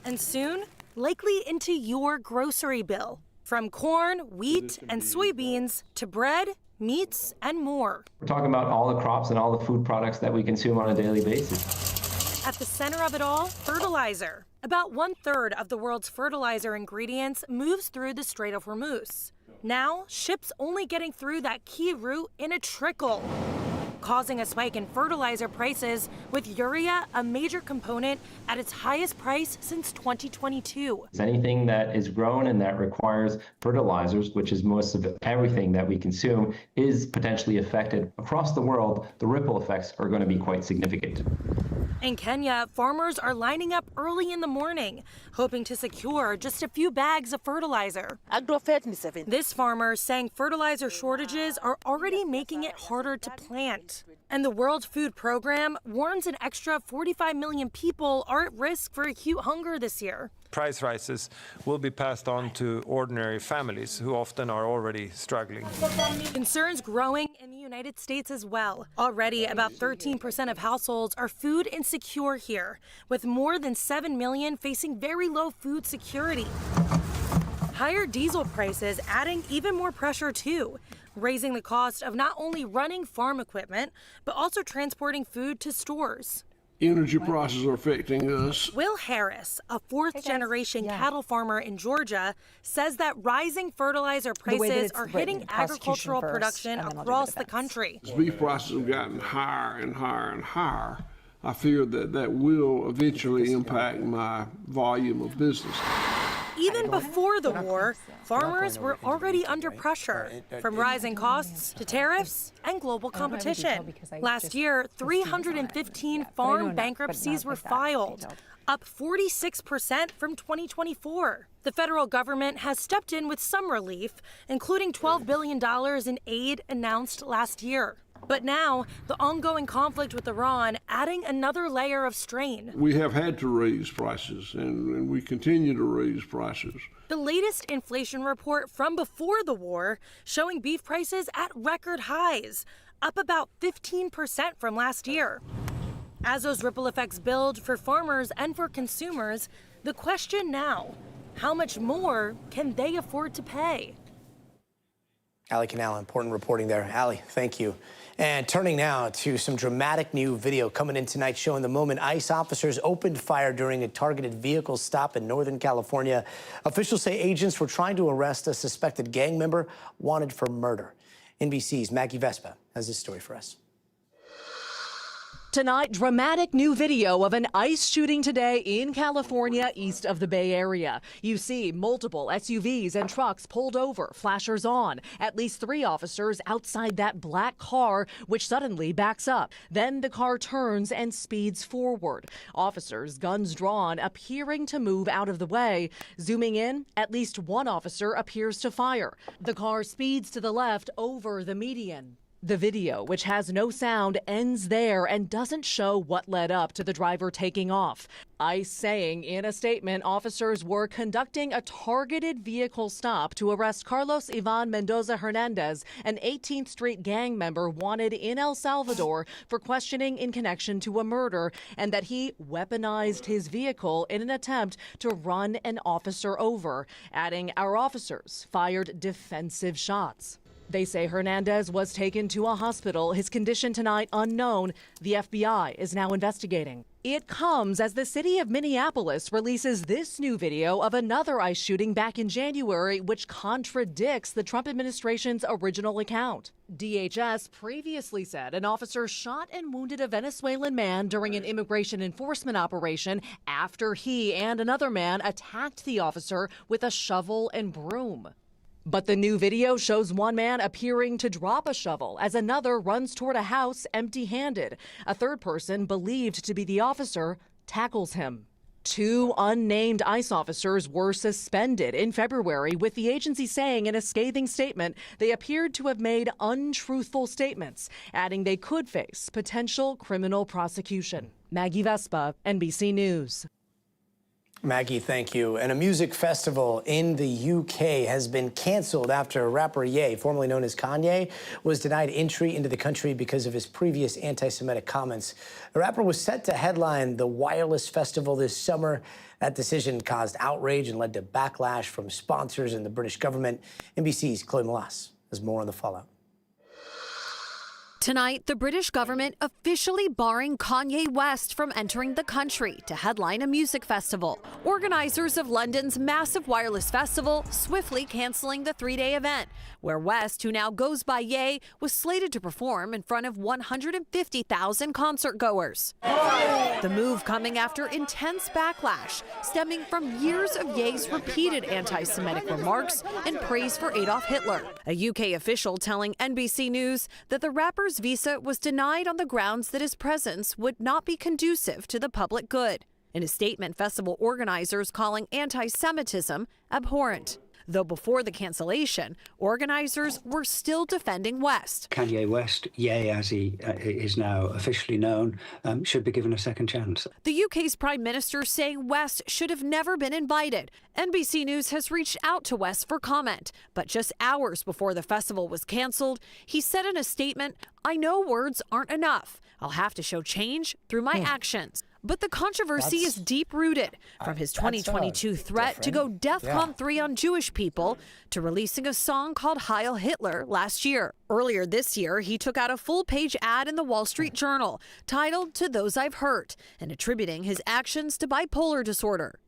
and soon likely into your grocery bill. From corn, wheat, and soybeans to bread, meats, and more. We're talking about all the crops and all the food products that we consume on a daily basis. At the center of it all, fertilizer. About 1/3 of the world's fertilizer ingredients moves through the Strait of Hormuz. Now, ships only getting through that key route in a trickle, causing a spike in fertilizer prices, with urea a major component at its highest price since 2022. Anything that is grown and that requires fertilizers, which is most of everything that we consume, is potentially affected. Across the world, the ripple effects are going to be quite significant. In Kenya, farmers are lining up early in the morning, hoping to secure just a few bags of fertilizer. This farmer saying fertilizer shortages are already making it harder to plant. And the World Food Program warns an extra 45 million people are at risk for acute hunger this year. Price rises will be passed on to ordinary families who often are already struggling. Concerns growing in the United States as well. Already, about 13% of households are food insecure here, with more than 7 million facing very low food security. Higher diesel prices adding even more pressure too, raising the cost of not only running farm equipment, but also transporting food to stores. Energy prices are affecting us. Will Harris, a fourth-generation cattle farmer in Georgia, says that rising fertilizer prices are hitting agricultural production across the country. As beef prices have gotten higher and higher and higher, I fear that will eventually impact my volume of business. Even before the war, farmers were already under pressure, from rising costs to tariffs and global competition. Last year, 315 farm bankruptcies were filed, up 46% from 2024. The federal government has stepped in with some relief, including $12 billion in aid announced last year. But now, the ongoing conflict with Iran adding another layer of strain. We have had to raise prices, and we continue to raise prices. The latest inflation report from before the war showing beef prices at record highs, up about 15% from last year. As those ripple effects build for farmers and for consumers, the question now, how much more can they afford to pay? Allie Canal, important reporting there. Allie, thank you. And turning now to some dramatic new video coming in tonight showing the moment ICE officers opened fire during a targeted vehicle stop in Northern California. Officials say agents were trying to arrest a suspected gang member wanted for murder. NBC's Maggie Vespa has this story for us. Tonight, dramatic new video of an ICE shooting today in California, east of the Bay Area. You see multiple SUVs and trucks pulled over, flashers on. At least 3 officers outside that black car, which suddenly backs up. Then the car turns and speeds forward. Officers, guns drawn, appearing to move out of the way. Zooming in, at least 1 officer appears to fire. The car speeds to the left over the median. The video, which has no sound, ends there and doesn't show what led up to the driver taking off. ICE saying in a statement officers were conducting a targeted vehicle stop to arrest Carlos Ivan Mendoza Hernandez, an 18th Street gang member wanted in El Salvador for questioning in connection to a murder, and that he weaponized his vehicle in an attempt to run an officer over, adding our officers fired defensive shots. They say Hernandez was taken to a hospital, his condition tonight unknown. The FBI is now investigating. It comes as the city of Minneapolis releases this new video of another ICE shooting back in January, which contradicts the Trump administration's original account. DHS previously said an officer shot and wounded a Venezuelan man during an immigration enforcement operation after he and another man attacked the officer with a shovel and broom. But the new video shows one man appearing to drop a shovel as another runs toward a house empty-handed. A third person, believed to be the officer, tackles him. 2 unnamed ICE officers were suspended in February, with the agency saying in a scathing statement they appeared to have made untruthful statements, adding they could face potential criminal prosecution. Maggie Vespa, NBC News. Maggie, thank you. And a music festival in the UK has been canceled after rapper Ye, formerly known as Kanye, was denied entry into the country because of his previous anti-Semitic comments. The rapper was set to headline the Wireless Festival this summer. That decision caused outrage and led to backlash from sponsors and the British government. NBC's Chloe Malas has more on the fallout. Tonight, the British government officially barring Kanye West from entering the country to headline a music festival. Organizers of London's massive wireless festival swiftly canceling the 3-day event, where West, who now goes by Ye, was slated to perform in front of 150,000 concert goers. The move coming after intense backlash stemming from years of Ye's repeated anti-Semitic remarks and praise for Adolf Hitler. A UK official telling NBC News that the rapper's dancer's visa was denied on the grounds that his presence would not be conducive to the public good. In a statement, festival organizers calling anti-Semitism abhorrent. Though before the cancellation, organizers were still defending West. Kanye West, Ye as he is now officially known, should be given a second chance. The UK's Prime Minister saying West should have never been invited. NBC News has reached out to West for comment, but just hours before the festival was canceled, he said in a statement, "I know words aren't enough. I'll have to show change through my actions." But the controversy is deep-rooted, from his 2022 threat to go DEFCON 3 on Jewish people to releasing a song called Heil Hitler last year. Earlier this year, he took out a full-page ad in the Wall Street Journal titled "To Those I've Hurt" and attributing his actions to bipolar disorder.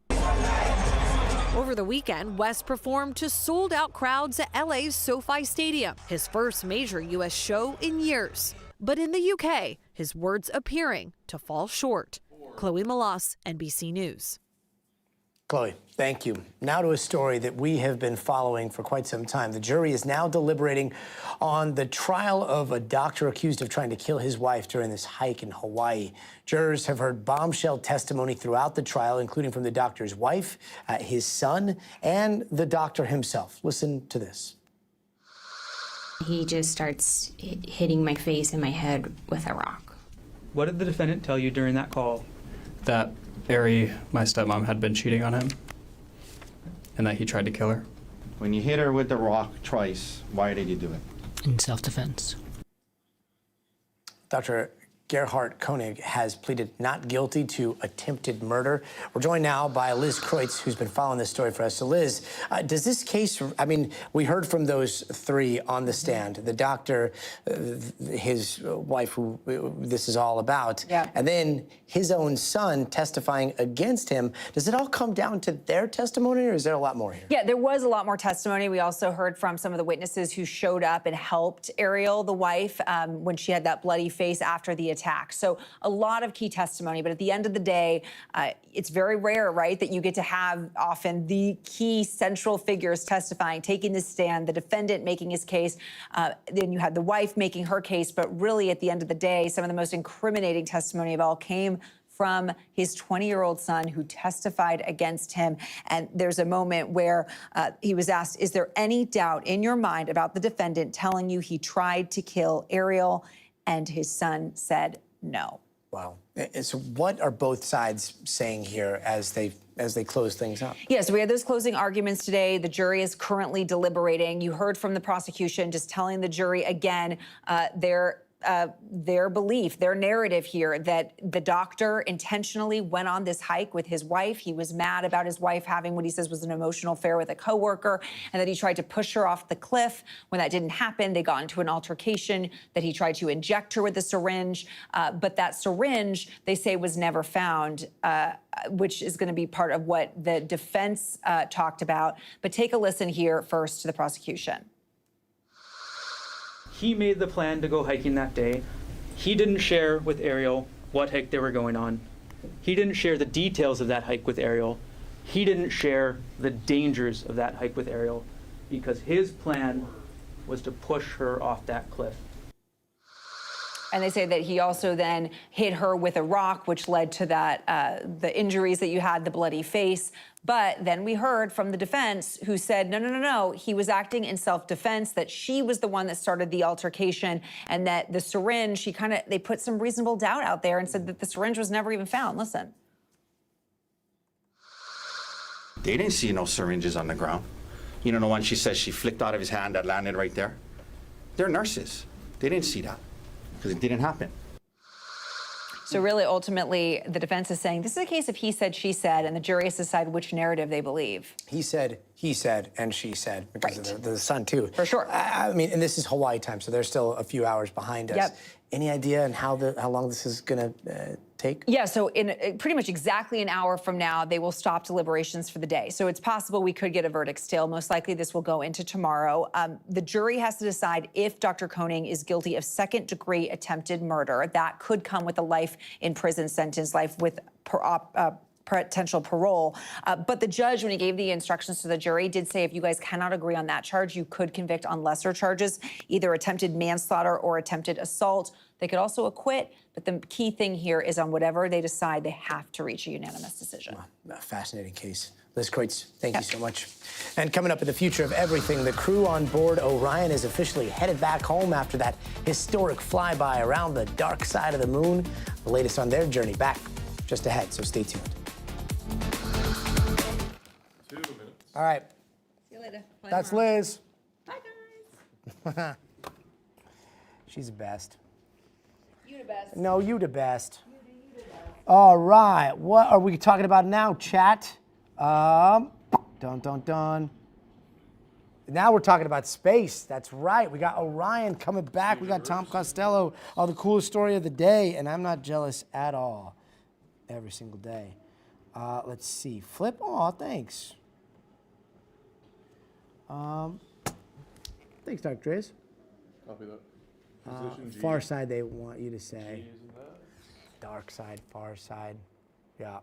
Over the weekend, West performed to sold-out crowds at LA's SoFi Stadium, his first major U.S. show in years. But in the UK, his words appearing to fall short. Chloe Malas, NBC News. Chloe, thank you. Now to a story that we have been following for quite some time. The jury is now deliberating on the trial of a doctor accused of trying to kill his wife during this hike in Hawaii. Jurors have heard bombshell testimony throughout the trial, including from the doctor's wife, his son, and the doctor himself. Listen to this. He just starts hitting my face and my head with a rock. What did the defendant tell you during that call? That Ari, my stepmom, had been cheating on him and that he tried to kill her. When you hit her with the rock twice, why did you do it? In self-defense. Dr. Gerhard Koenig has pleaded not guilty to attempted murder. We're joined now by Liz Kreutz, who's been following this story for us. So, Liz, does this case, I mean, we heard from those three on the stand, the doctor, his wife, who this is all about, and then his own son testifying against him. Does it all come down to their testimony, or is there a lot more here? Yeah, there was a lot more testimony. We also heard from some of the witnesses who showed up and helped Ariel, the wife, when she had that bloody face after the attack. So a lot of key testimony, but at the end of the day, it's very rare, right, that you get to have often the key central figures testifying, taking the stand, the defendant making his case, then you had the wife making her case, but really at the end of the day, some of the most incriminating testimony of all came from his 20-year-old son who testified against him. And there's a moment where he was asked, is there any doubt in your mind about the defendant telling you he tried to kill Ariel? And his son said no. Wow. So what are both sides saying here as they close things up? Yes, we had those closing arguments today. The jury is currently deliberating. You heard from the prosecution just telling the jury again their belief, their narrative here, that the doctor intentionally went on this hike with his wife. He was mad about his wife having what he says was an emotional affair with a coworker, and that he tried to push her off the cliff. When that didn't happen, they got into an altercation, that he tried to inject her with a syringe. But that syringe, they say, was never found, which is going to be part of what the defense talked about. But take a listen here first to the prosecution. He made the plan to go hiking that day. He didn't share with Ariel what hike they were going on. He didn't share the details of that hike with Ariel. He didn't share the dangers of that hike with Ariel because his plan was to push her off that cliff. And they say that he also then hit her with a rock, which led to that the injuries that you had, the bloody face. But then we heard from the defense who said, no, he was acting in self-defense, that she was the one that started the altercation, and that the syringe, they put some reasonable doubt out there and said that the syringe was never even found. Listen. They didn't see no syringes on the ground. You know, the one she says she flicked out of his hand that landed right there? They're nurses. They didn't see that because it didn't happen. So really, ultimately, the defense is saying this is a case of he said, she said, and the jury has to decide which narrative they believe. He said, and she said, because of the son, too. For sure. I mean, and this is Hawaii time, so they're still a few hours behind us. Yep. Any idea on how long this is going to take? Yeah, so in pretty much exactly an hour from now, they will stop deliberations for the day. So it's possible we could get a verdict still. Most likely this will go into tomorrow. The jury has to decide if Dr. Koenig is guilty of second-degree attempted murder. That could come with a life in prison sentence, life with potential parole. But the judge, when he gave the instructions to the jury, did say if you guys cannot agree on that charge, you could convict on lesser charges, either attempted manslaughter or attempted assault. They could also acquit, but the key thing here is on whatever they decide, they have to reach a unanimous decision. Wow, a fascinating case. Liz Kreutz, thank you so much. And coming up in the future of everything, the crew on board Orion is officially headed back home after that historic flyby around the dark side of the moon. The latest on their journey back just ahead, so stay tuned. 2 minutes. All right. See you later. That's Liz. Bye, guys. She's the best. You the best. No, you the best. All right. What are we talking about now, chat? Dun, dun, dun. Now we're talking about space. That's right. We got Orion coming back. We got Tom Costello. Oh, the coolest story of the day. And I'm not jealous at all. Every single day. Let's see. Flip. Oh, thanks. Thanks, Dr. Dre's. Copy that. Position G. Far side, they want you to say. G, isn't that? Dark side, far side. Yeah.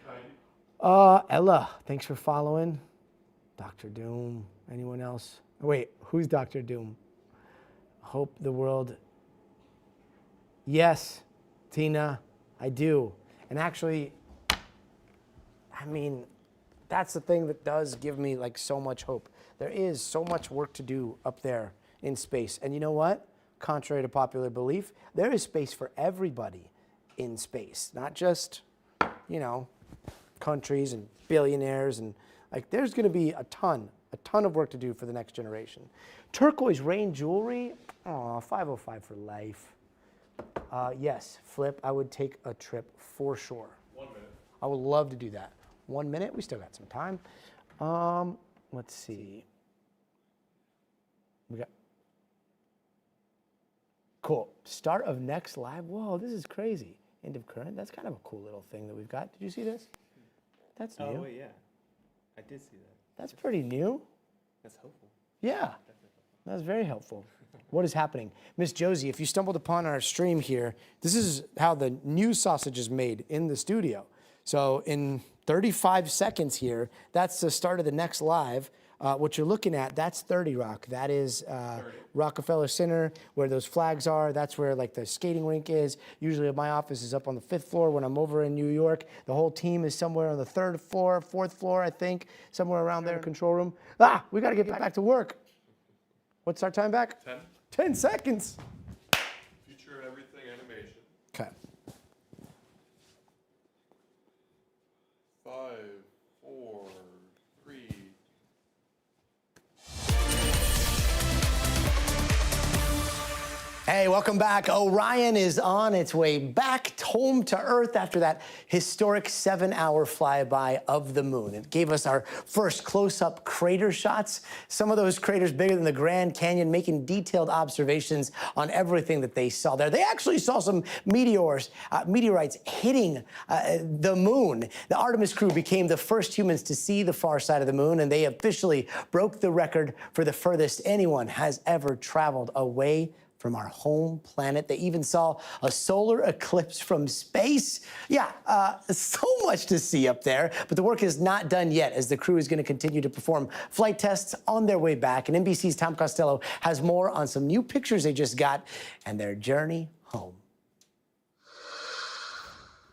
90. Ella, thanks for following. Dr. Doom. Anyone else? Wait, who's Dr. Doom? Hope the world. Yes, Tina, I do. And actually, I mean, that's the thing that does give me like so much hope. There is so much work to do up there in space. And you know what? Contrary to popular belief, there is space for everybody in space, not just, you know, countries and billionaires, and like there's going to be a ton of work to do for the next generation. Turquoise rain jewelry, oh, 505 for life. Yes, Flip, I would take a trip for sure. 1 minute. I would love to do that. 1 minute, we still got some time. Let's see. We got cool. Start of next live. Whoa, this is crazy. End of current. That's kind of a cool little thing that we've got. Did you see this? That's new. Oh, yeah. I did see that. That's pretty new. That's hopeful. Yeah. That's very helpful. What is happening? Miss Josie, if you stumbled upon our stream here, this is how the new sausage is made in the studio. So in 35 seconds here, that's the start of the next live. What you're looking at, that's 30 Rock. That is Rockefeller Center, where those flags are. That's where like the skating rink is. Usually my office is up on the 5th floor. When I'm over in New York, the whole team is somewhere on the 3rd floor, 4th floor, I think, somewhere around there, control room. We got to get back to work. What's our time back? 10. 10 seconds. Future and everything animation. Okay. 5, 4, 3. Hey, welcome back. Orion is on its way back home to Earth after that historic 7-hour flyby of the moon. It gave us our first close-up crater shots. Some of those craters bigger than the Grand Canyon, making detailed observations on everything that they saw there. They actually saw some meteorites hitting the moon. The Artemis crew became the first humans to see the far side of the moon, and they officially broke the record for the furthest anyone has ever traveled away from our home planet. They even saw a solar eclipse from space. Yeah, so much to see up there, but the work is not done yet, as the crew is going to continue to perform flight tests on their way back. And NBC's Tom Costello has more on some new pictures they just got and their journey home.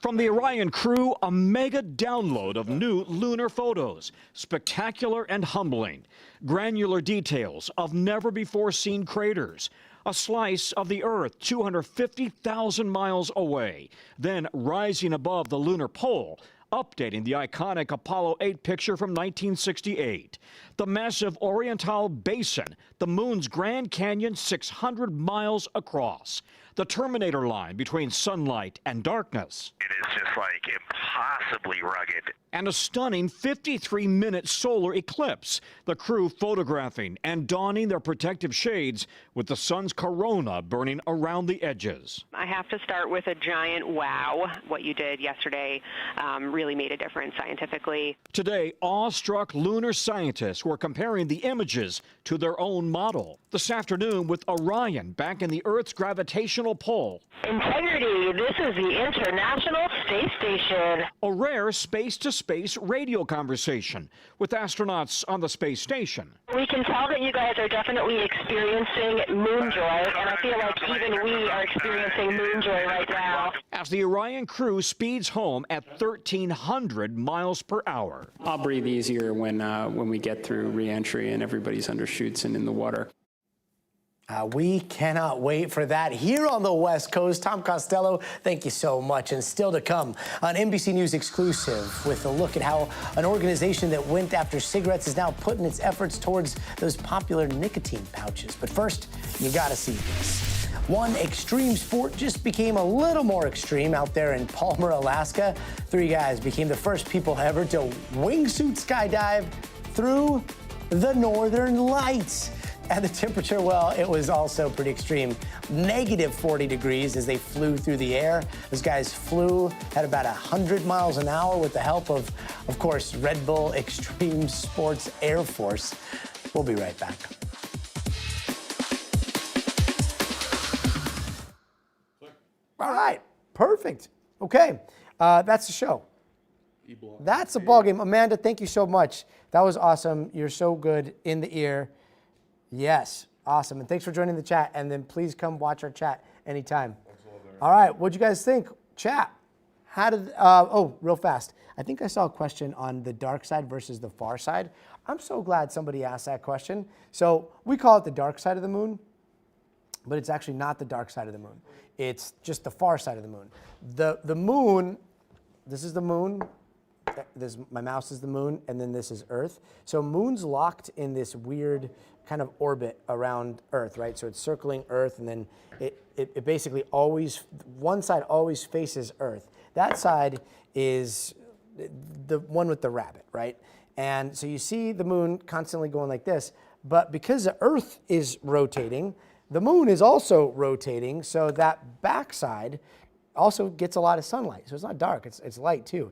From the Orion crew, a mega download of new lunar photos. Spectacular and humbling. Granular details of never-before-seen craters. A slice of the Earth 250,000 miles away, then rising above the lunar pole, updating the iconic Apollo 8 picture from 1968. The massive Oriental Basin, the moon's Grand Canyon 600 miles across. The Terminator line between sunlight and darkness. It is just like impossibly rugged. And a stunning 53-minute solar eclipse. The crew photographing and donning their protective shades with the sun's corona burning around the edges. I have to start with a giant wow. What you did yesterday really made a difference scientifically. Today, awestruck lunar scientists were comparing the images to their own model. This afternoon with Orion back in the Earth's gravitational national poll. Integrity, this is the International Space Station. A rare space-to-space radio conversation with astronauts on the space station. We can tell that you guys are definitely experiencing moon joy, and I feel like even we are experiencing moon joy right now. As the Orion crew speeds home at 1,300 miles per hour. I'll breathe easier when we get through re-entry and everybody's under chutes and in the water. We cannot wait for that here on the West Coast. Tom Costello, thank you so much. And still to come on NBC News Exclusive with a look at how an organization that went after cigarettes is now putting its efforts towards those popular nicotine pouches. But first, you gotta see this. One extreme sport just became a little more extreme out there in Palmer, Alaska. 3 guys became the first people ever to wingsuit skydive through the Northern Lights. And the temperature, well, it was also pretty extreme. Negative 40 degrees as they flew through the air. Those guys flew at about 100 miles an hour with the help of course, Red Bull Extreme Sports Air Force. We'll be right back. All right, perfect. Okay, that's the show. That's a ball game. Amanda, thank you so much. That was awesome. You're so good in the ear. Yes, awesome. And thanks for joining the chat. And then please come watch our chat anytime. All right, what'd you guys think? Chat. How did, real fast. I think I saw a question on the dark side versus the far side. I'm so glad somebody asked that question. So we call it the dark side of the moon, but it's actually not the dark side of the moon. It's just the far side of the moon. The moon, this is the moon. My mouse is the moon, and then this is Earth. So moon's locked in this weird kind of orbit around Earth, right? So it's circling Earth, and then it basically always, one side always faces Earth. That side is the one with the rabbit, right? And so you see the moon constantly going like this, but because the Earth is rotating, the moon is also rotating, so that backside also gets a lot of sunlight. So it's not dark, it's light too.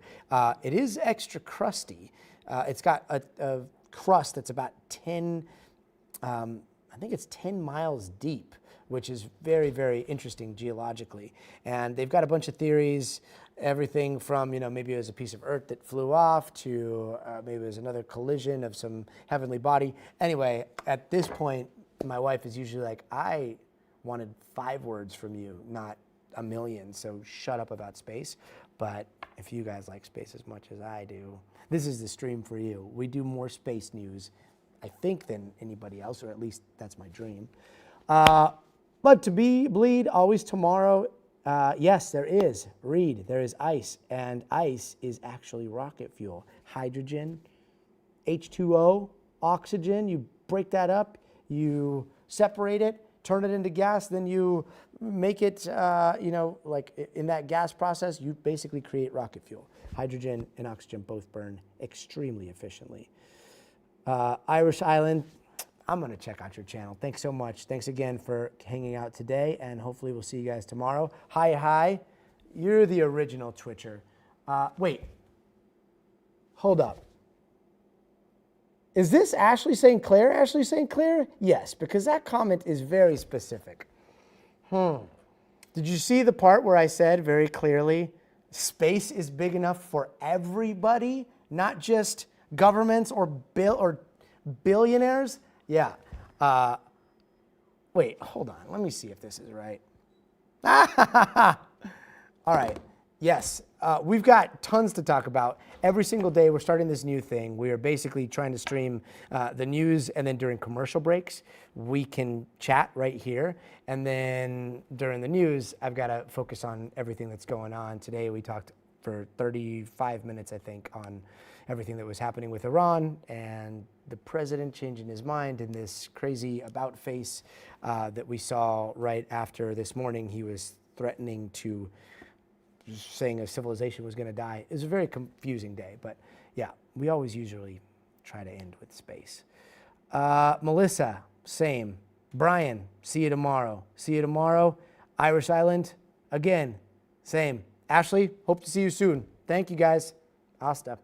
It is extra crusty. It's got a crust that's about 10, I think it's 10 miles deep, which is very, very interesting geologically. And they've got a bunch of theories, everything from, maybe it was a piece of Earth that flew off to maybe it was another collision of some heavenly body. Anyway, at this point, my wife is usually like, I wanted 5 words from you, not a million, so shut up about space. But if you guys like space as much as I do, this is the stream for you. We do more space news, I think, than anybody else, or at least that's my dream. But to bleed always tomorrow, yes, there is. Read, there is ice, and ice is actually rocket fuel. Hydrogen, H2O, oxygen, you break that up, you separate it, turn it into gas, then you make it, like in that gas process, you basically create rocket fuel. Hydrogen and oxygen both burn extremely efficiently. Irish Island, I'm gonna check out your channel. Thanks so much. Thanks again for hanging out today, and hopefully we'll see you guys tomorrow. Hi, you're the original Twitcher. Wait, hold up. Is this Ashley St. Clair? Ashley St. Clair? Yes, because that comment is very specific. Did you see the part where I said very clearly, space is big enough for everybody, not just governments or billionaires? Yeah. Wait, hold on. Let me see if this is right. All right. Yes, we've got tons to talk about. Every single day, we're starting this new thing. We are basically trying to stream the news, and then during commercial breaks, we can chat right here. And then during the news, I've got to focus on everything that's going on. Today, we talked for 35 minutes, I think, on everything that was happening with Iran and the president changing his mind in this crazy about face that we saw right after this morning. He was threatening to saying a civilization was going to die. It was a very confusing day, but yeah, we always usually try to end with space. Melissa, same. Brian, see you tomorrow. See you tomorrow. Irish Island, again, same. Ashley, hope to see you soon. Thank you guys. Hasta.